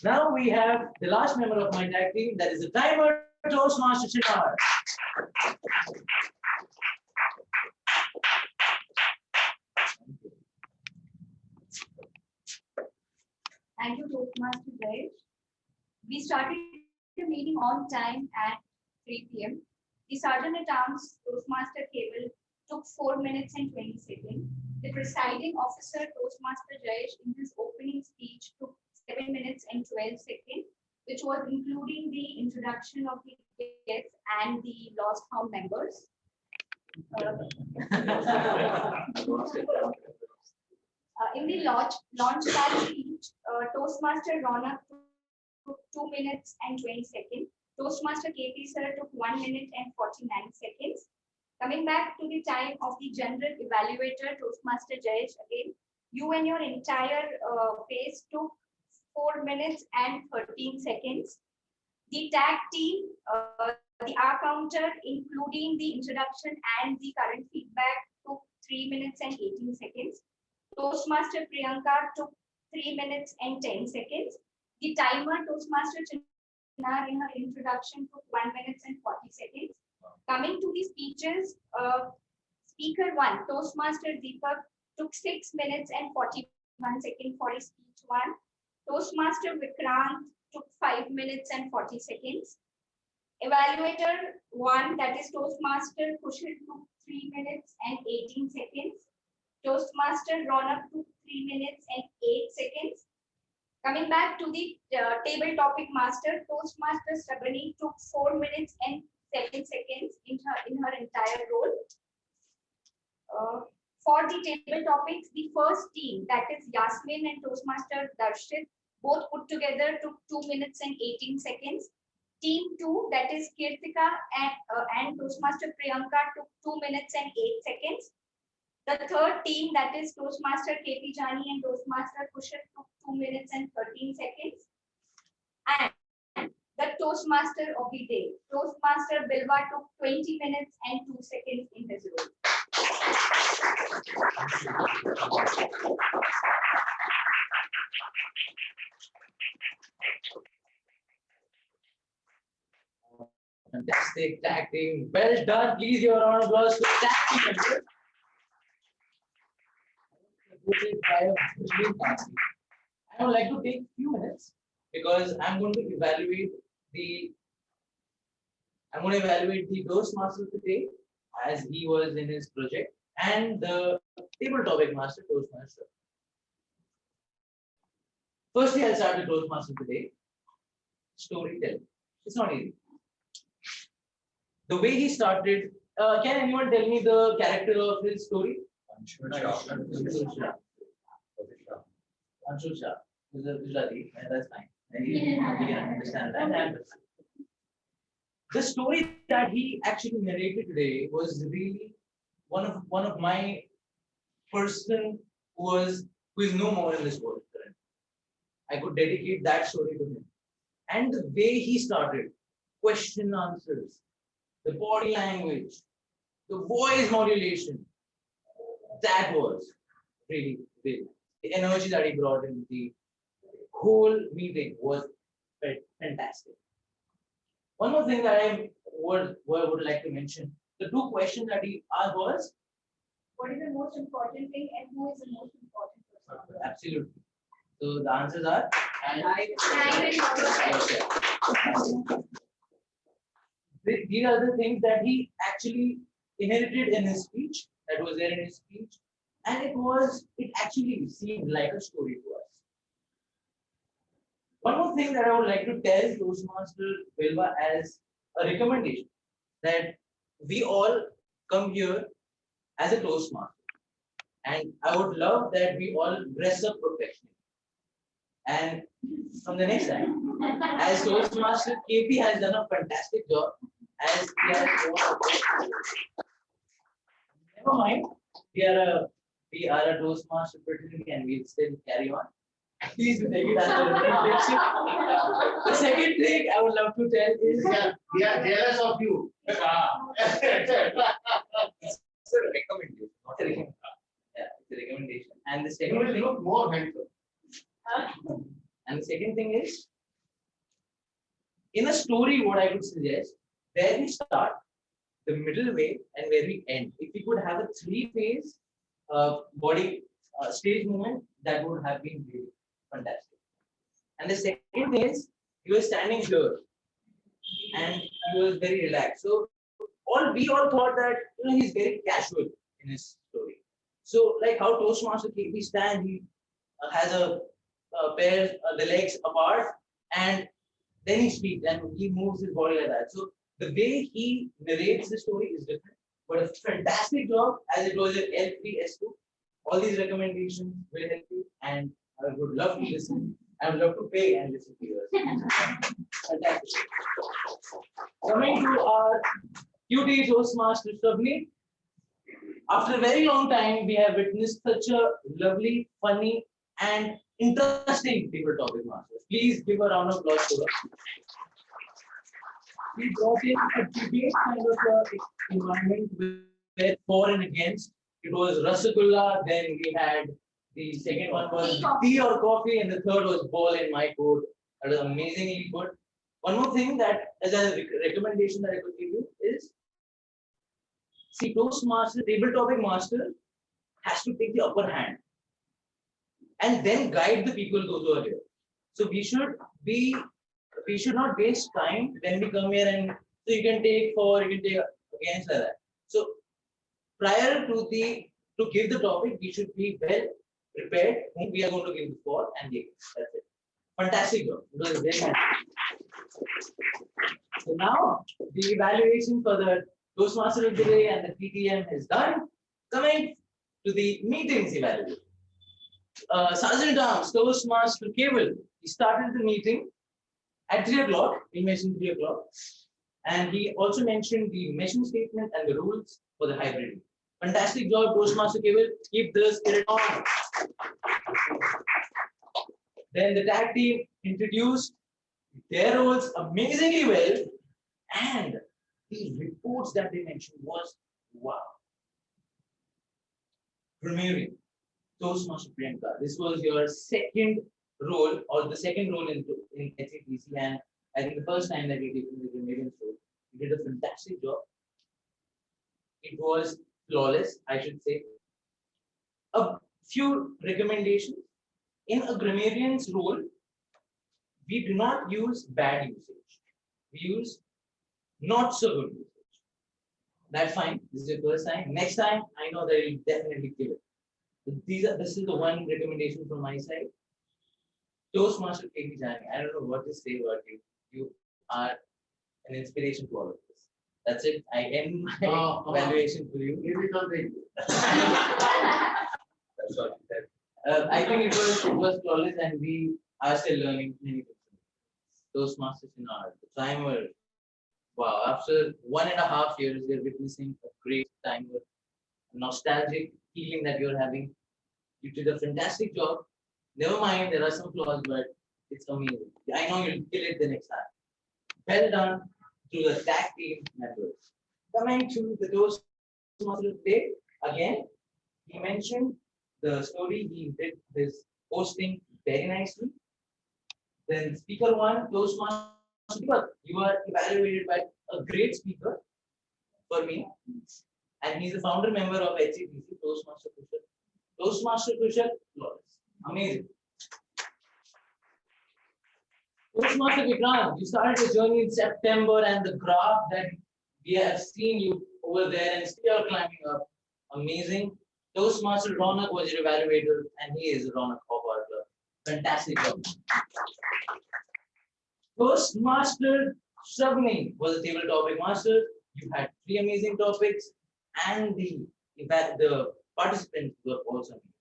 Now we have the last member of my tag team, that is the timer Toastmaster Chinar. Thank you, Toastmaster Jayesh. We started the meeting on time at 3 p.m. The Sergeant at Arms Toastmaster cable took 4 minutes and 20 seconds. The presiding officer Toastmaster Jayesh in his opening speech took 7 minutes and 12 seconds, which was including the introduction of the guests and the lost found members. In the launchpad speech, Toastmaster Ronak took 2 minutes and 20 seconds. Toastmaster KP sir took 1 minute and 49 seconds. Coming back to the time of the general evaluator, Toastmaster Jayesh, again, you and your entire phase took 4 minutes and 13 seconds. The tag team, the R counter, including the introduction and the current feedback, took 3 minutes and 18 seconds. Toastmaster Priyanka took 3 minutes and 10 seconds. The timer Toastmaster Chinar in her introduction took 1 minute and 40 seconds. Coming to the speeches, Speaker 1, Toastmaster Deepak, took 6 minutes and 41 seconds for his speech 1. Toastmaster Vikrant took 5 minutes and 40 seconds. Evaluator 1, that is Toastmaster Kushal, took 3 minutes and 18 seconds. Toastmaster Ronak took 3 minutes and 8 seconds. Coming back to the table topic master, Toastmaster Sabani took 4 minutes and 7 seconds in her entire role. For the table topics, the first team, that is Yasmin and Toastmaster Darshit, both put together took 2 minutes and 18 seconds. Team 2, that is Kirtika and Toastmaster Priyanka, took 2 minutes and 8 seconds. The third team, that is Toastmaster KP Jani and Toastmaster Kushal, took 2 minutes and 13 seconds. And the Toastmaster of the day, Toastmaster Bilwa, took 20 minutes and 2 seconds in his role. Fantastic tag team. Well done. Please, your round of applause to tag team members. I would like to take a few minutes because I'm going to evaluate the Toastmaster today as he was in his project and the table topic master Toastmaster. Firstly, I'll start with Toastmaster today. Storytelling. It's not easy. The way he started, can anyone tell me the character of his story? Anshul Shah. He's a Gujarati, and that's fine. We can understand that. The story that he actually narrated today was really one of my person who is no more in this world currently. I could dedicate that story to him. And the way he started, question answers, the body language, the voice modulation, that was really, really, the energy that he brought in the whole meeting was fantastic. One more thing that I would like to mention, the two questions that he asked was, What is the most important thing and who is the most important person? absolutely. So the answers are, and these are the things that he actually inherited in his speech, that was there in his speech, and it actually seemed like a story to us. One more thing that I would like to tell Toastmaster Bilva as a recommendation, that we all come here as a Toastmaster, and I would love that we all dress up professionally. And from the next time, as Toastmaster, KP has done a fantastic job. As he has never mind, we are a Toastmaster fraternity and we'll still carry on. Please do take it as a reflection. The second thing I would love to tell is, We are jealous of you. it's a recommendation, not a recommendation. Yeah, it's a recommendation. And the You second will thing, look more handsome. and the second thing is, in a story, what I would suggest, where we start, the middle way, and where we end. If we could have a three-phase body stage movement, that would have been really fantastic. And the second is, you were standing here, and he was very relaxed. So we all thought that he's very casual in his story. So like how Toastmaster KP stand, he has a pair the legs apart, and then he speaks and he moves his body like that. So the way he narrates the story is different, but a fantastic job as it was at L3, S2. All these recommendations will help you, and I would love to listen. I would love to pay and listen to yours. Fantastic. Coming to our QT Toastmaster Subni. After a very long time, we have witnessed such a lovely, funny, and interesting table topic masters. Please give a round of applause to us. We brought in a debate kind of environment where for and against. It was Rasagulla, then we had the second one was tea or coffee, and the third was ball in my court. That was amazingly good. One more thing that as a recommendation that I could give you is, see, Toastmaster, table topic master has to take the upper hand and then guide the people those who are here. So we should not waste time when we come here, and so you can take for, you can take against like that. So prior to give the topic, we should be well prepared whom we are going to give the for and the against. That's it. Fantastic job. It was very nice. So now the evaluation for the Toastmaster of the day and the PTM is done. Coming to the meetings evaluation. Sergeant Arms, Toastmaster Cable, he started the meeting at 3 o'clock. He mentioned 3 o'clock. And he also mentioned the mission statement and the rules for the hybrid. Fantastic job, Toastmaster Cable. Keep the spirit on. Then the tag team introduced their roles amazingly well. And the reports that they mentioned was wow. Premiering. Toastmaster Priyanka, this was your second role or the second role in HCTC, and I think the first time that you did the Premiering role, you did a fantastic job. It was flawless, I should say. A few recommendations. In a grammarian's role, we do not use bad usage. We use not so good usage. That's fine. This is your first time. Next time, I know that you'll definitely kill it. This is the one recommendation from my side. Toastmaster KP Jani. I don't know what to say about you. You are an inspiration to all of this. That's it. I end my evaluation for you. Give it something. That's what I said. I think it was flawless, and we are still learning many things. Toastmasters in art, the timer. Wow, after 1.5 years, we are witnessing a great timer, nostalgic feeling that you're having. You did a fantastic job. Never mind, there are some flaws, but It's amazing. I know you'll kill it the next time. Well done to the tag team members. Coming to the Toastmaster today, again, he mentioned the story. He did his hosting very nicely. Then speaker one, Toastmaster speaker. You are evaluated by a great speaker for me. And he's a founder member of HCPC, Toastmaster Kushal. Toastmaster Kushal, flawless. Amazing. Toastmaster Vikrant, you started the journey in September and the graph that we have seen you over there and still climbing up. Amazing. Toastmaster Ronak was your evaluator and he is Ronak of our club. Fantastic job. Toastmaster Shabni was the table topic master. You had 3 amazing topics and the participants were also amazing.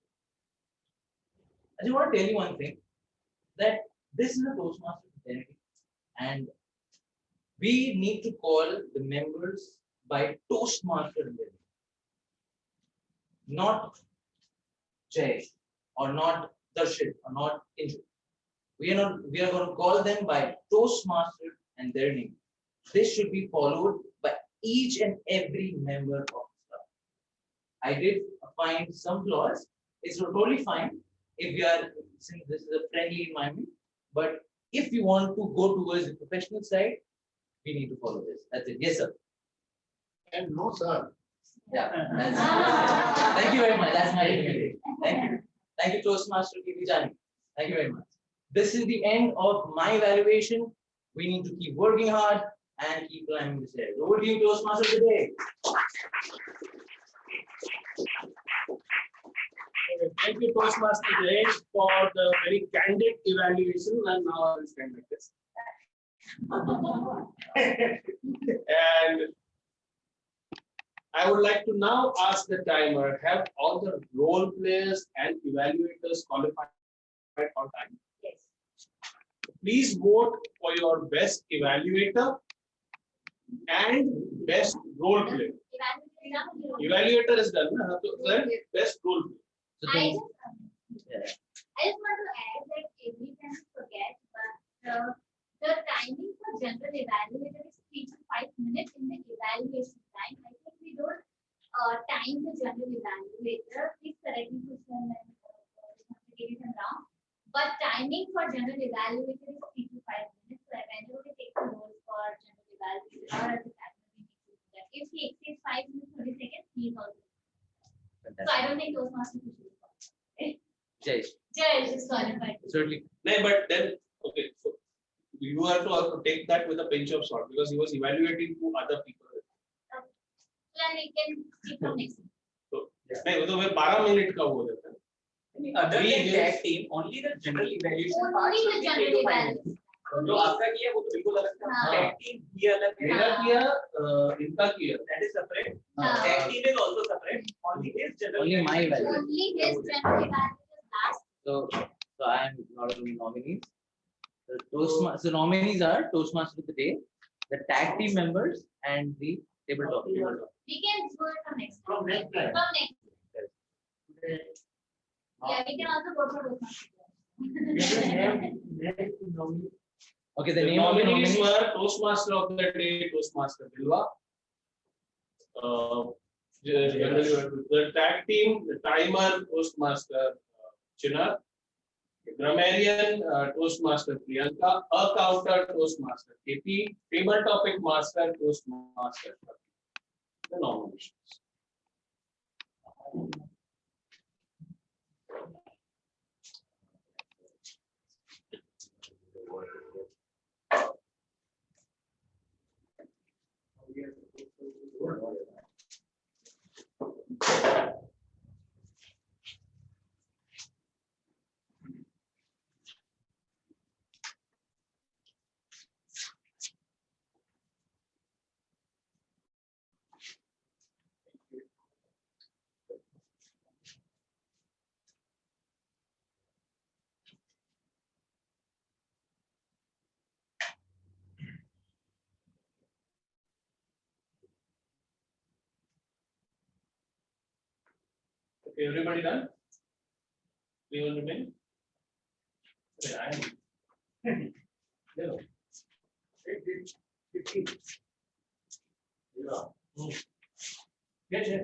I just want to tell you one thing, that this is a Toastmaster fraternity and we need to call the members by Toastmaster name, not Jay or not Darshit or not Inju. We are going to call them by Toastmaster and their name. This should be followed by each and every member of the club. I did find some flaws. It's totally fine if we are, since this is a friendly environment, but if you want to go towards the professional side, we need to follow this. That's it. Yes, sir. And no, sir. Yeah. Thank you very much. That's my recommendation. Thank you. Thank you, Toastmaster K.P. Jani. Thank you very much. This is the end of my evaluation. We need to keep working hard and keep climbing the stairs. Over to you, Toastmaster, today. Thank you, Toastmaster Jayesh, for the very candid evaluation, and now I will stand like this. And I would like to now ask the timer, have all the role players and evaluators qualified on time? Yes. Please vote for your best evaluator and best role player. Evaluator is done, na? So then best role player. So I then, just, yeah. I just want to add that every time I forget, but the timing for general evaluator is 3 to 5 minutes in the evaluation time. I think we don't time the general evaluator. Please correct me if I'm wrong. But timing for general evaluator is 3 to 5 minutes. So whenever we take the role for general evaluator or as a faculty, we need to do that. If he exceeds 5 minutes, 30 seconds, he is also. So I don't think Toastmaster should be qualified. Jay, Judge is qualified. certainly. No, but then, okay, so you have to also take that with a pinch of salt because he was evaluating 2 other people. Then we can keep from next. So, नहीं, वो तो फिर 12 minute का हो जाता है. Other We than will- that team, only the general evaluation part Only should the be general 3 to 5 evaluation. minutes. जो आपका किया वो तो बिल्कुल अलग था. हाँ. Tag team ये अलग है. मेरा किया, इनका किया. That is separate. हाँ. Tag team is also separate. Only his general. Only my evaluation. Only his general evaluation is last. So I am not of the nominees. So nominees are Toastmaster of the day, the tag team members, and the tabletop. We can do it from next. From next time. From next. Yeah, we can also go for Okay, the The name of the nominees nominees. were Toastmaster of the day, Toastmaster Bilwa. The tag team, the timer, Toastmaster Chinar. Grammarian, Toastmaster Priyanka. A counter, Toastmaster KP. Table topic master, Toastmaster. The nominations. Okay, everybody done? We will remain. Okay, Yeah. Yes, yes.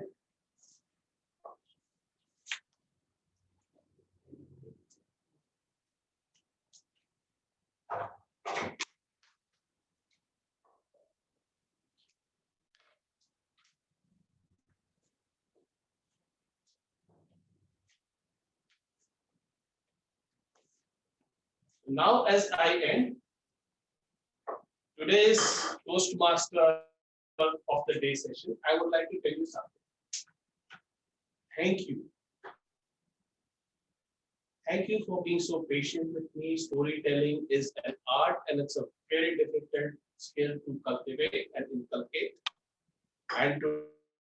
Now, as I end today's Toastmaster of the day session, I would like to tell you something. Thank you. Thank you for being so patient with me. Storytelling is an art and it's a very difficult skill to cultivate and inculcate. And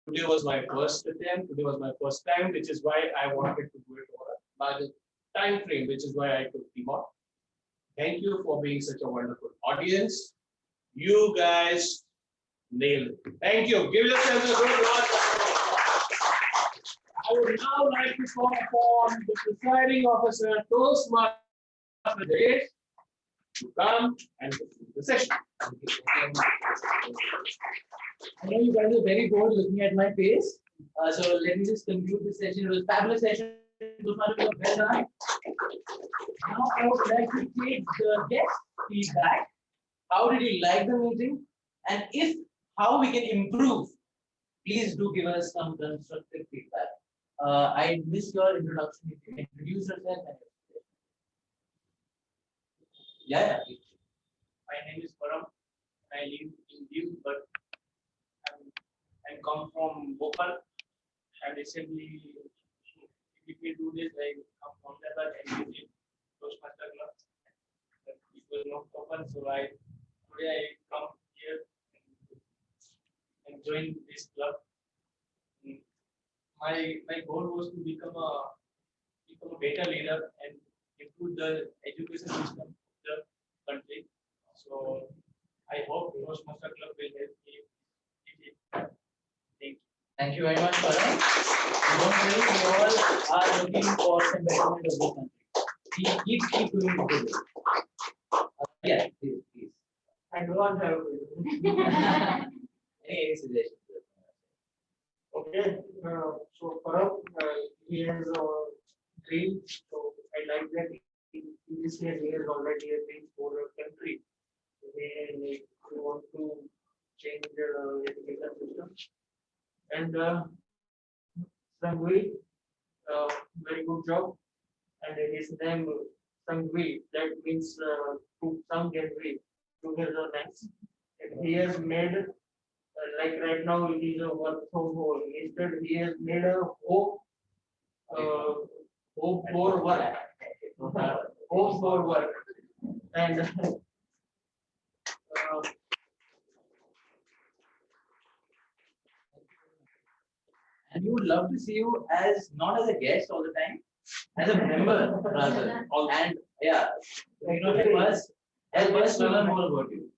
today was my first attempt. Today was my first time, which is why I wanted to do it over a larger time frame, which is why I took the mod. Thank you for being such a wonderful audience. You guys nailed it. Thank you. Give yourselves a good round. I would now like to call upon the presiding officer, Toastmaster Jayesh, to come and conclude the session. I know you guys are very bored looking at my face. So let me just conclude this session. It was a fabulous session. Well done. Now I would like to take the guest feedback. How did you like the meeting? And if how we can improve, please do give us some constructive feedback. I missed your introduction. If you can introduce yourself. Yeah. My name is Param. I live in Diu, but I come from Bhopal. And recently, if we do this, I come from Ahmedabad and visit Toastmaster Club. But it was not open, so today I come here and join this club. My goal was to become a better leader and improve the education system of the country. So I hope Toastmaster Club will help me. Thank you. Thank you very much, Param. Don't worry, we all are looking for the betterment of the country. Keep doing it. Yeah, please. I don't have. Any suggestions? Okay, so Parag, he has a dream, so I like that in this year he has already a dream for a country. We want to change the education system. And Sangvi, very good job. And his name Sangvi, that means to some Gangvi, togetherness. And he has made like right now it is a work from home. Instead, he has made a hope for work. Hope for work. And And we would love to see you as not as a guest all the time, as a member rather. And yeah, help us to learn more about you.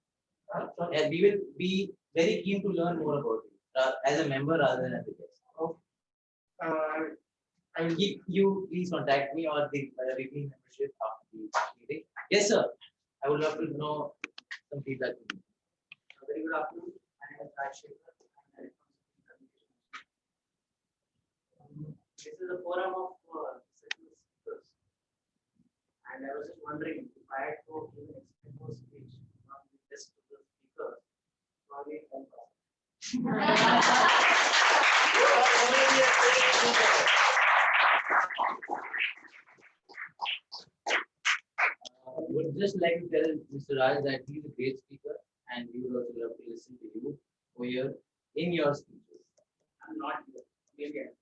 And we will be very keen to learn more about you as a member rather than as a guest. I will keep you, please contact me or the weekly membership after the meeting. Yes, sir. I would love to know some feedback from you. very good afternoon. I am Rajshekar. This is a forum of several speakers. And I was just wondering if I had to give an extended speech from the best of the speakers, probably help us. Would just like to tell Mr. Raj that he is a great speaker and we would also love to listen to you over here in your speeches. I'm not here. Maybe I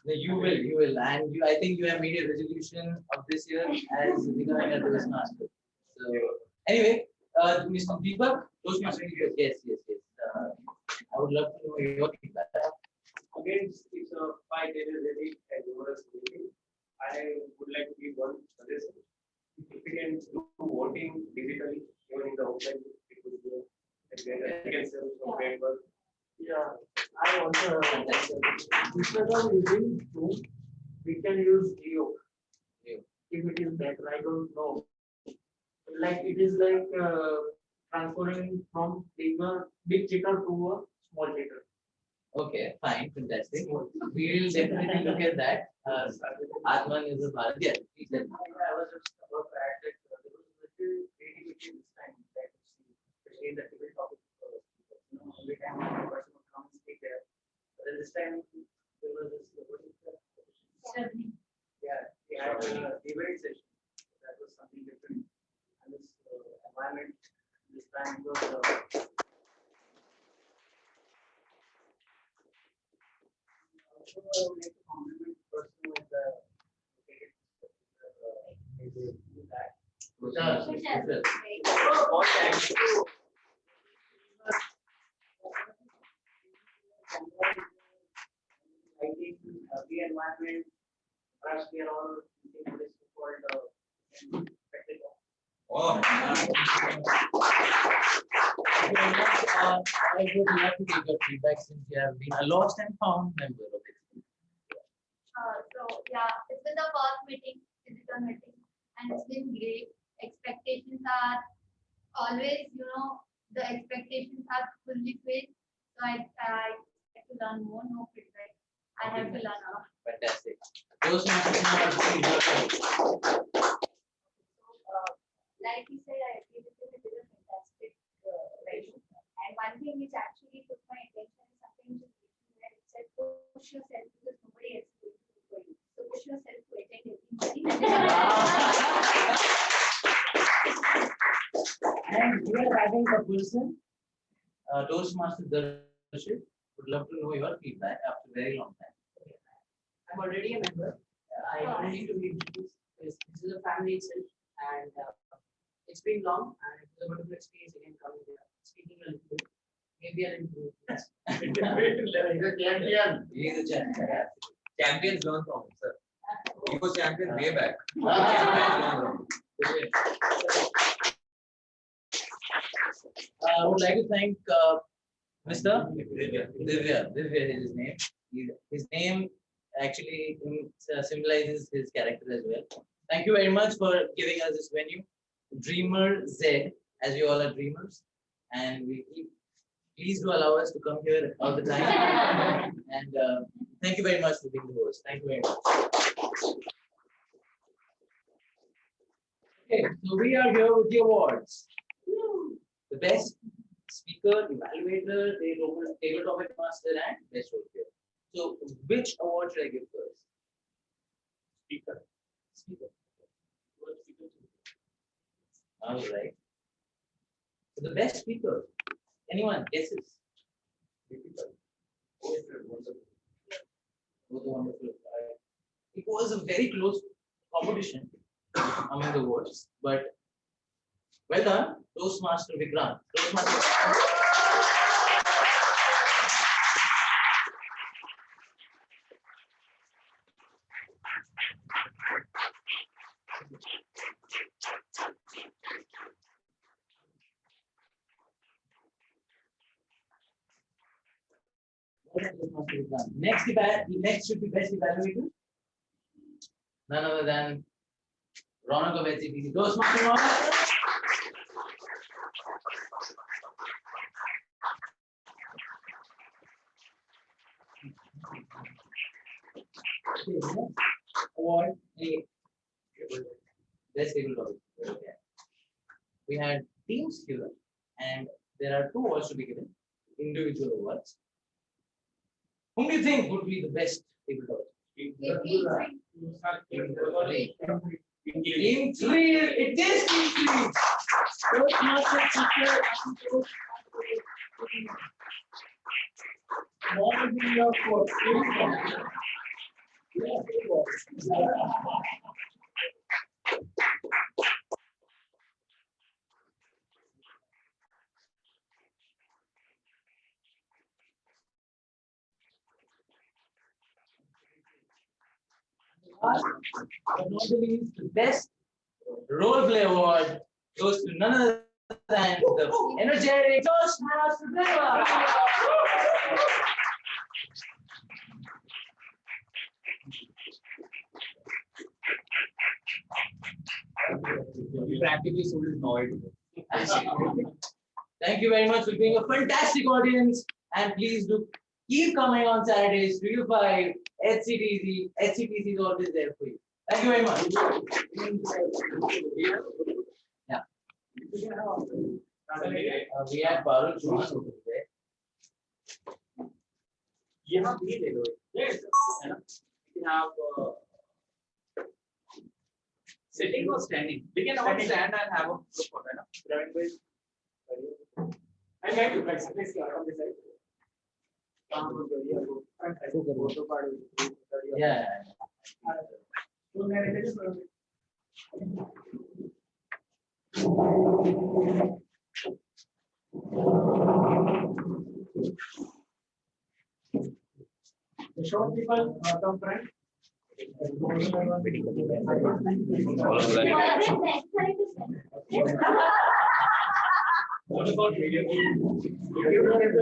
No, you will. And I think you have made a resolution of this year as becoming a Toastmaster. So anyway, Mr. Deepak, Toastmaster, yes. I would love to know your feedback. Again, it's a 5 days ready as well as meeting. I would like to give one suggestion. If we can do voting digitally, even in the offline, it would be a can serve some paper. Yeah, I also instead of using Zoom, we can use Geo. If it is better, I don't know. like it is like transferring from big chicken to a small chicken. Okay, fine, fantastic. We will definitely look at that. Atman is a Bharat. Yes, please tell me. I was just about to add that there was a little creativity this time that you see, especially in the debate topic. Every time one person would come and speak there. But then this time there was this, what is that? Yeah, we had a debate session. That was something different. And this environment this time was. Also, I would like to compliment the person with the that. Lighting, the environment, perhaps we are all using this called spectacle. Oh, I would love to take your feedback since you have been a lost and found member of it. So yeah, it's been the first meeting, physical meeting, and it's been great. Expectations are always, the expectations are fully filled. So I have to learn more, no feedback. I have to learn a lot. Fantastic. Those masters Like he said, I agree with you, it is a fantastic venue. And one thing which actually took my attention is something which is written where it said, push yourself because nobody else is going to do for you. So push yourself to attend every meeting. and we are having a person, Toastmaster Darshit, would love to know your feedback after a very long time. I'm already a member. I don't need to be introduced. This is a family itself, and it's been long, and it was a wonderful experience again coming here, speaking a little bit, maybe a little bit. Champion. He is a champion. Champions learn from him, sir. He was champion way back. I would like to thank Mr. Divya. Divya is his name. His name actually symbolizes his character as well. Thank you very much for giving us this venue. Dreamer Z, as you all are dreamers, and please do allow us to come here all the time. And thank you very much for being the host. Thank you very much. Okay, so we are here with the awards. The best speaker, evaluator, table topic master, and best role player. So, which award should I give first? Speaker. Speaker. All right. So the best speaker. Anyone guesses? Wonderful. It was a very close competition among the awards, but well done, Toastmaster Vikrant. Toastmaster. Next should be best evaluator. None other than Ronak of HCPC. Toastmaster Ronak. Award A. Best table topic. We had teams here, and there are 2 awards to be given, individual awards. Whom do you think would be the best table topic? Team 3, it is team 3. Toastmaster teacher and what will be your score? But not the least, the best role play award goes to none other than the energetic Toastmaster Deva. We practically sold his noise. Thank you very much for being a fantastic audience, and please do keep coming on Saturdays, 3 to 5, HCTC. HCTC is always there for you. Thank you very much. Yeah. We have Parul Chauhan over there. यहाँ भी ले लो yes है ना we can have sitting or standing we can all stand and have a group photo है ना Praveen bhai I like you guys please come this side काम हो गया वो फोटो पाड़ Yeah. तो मैंने कैसे The short people come front. What about video?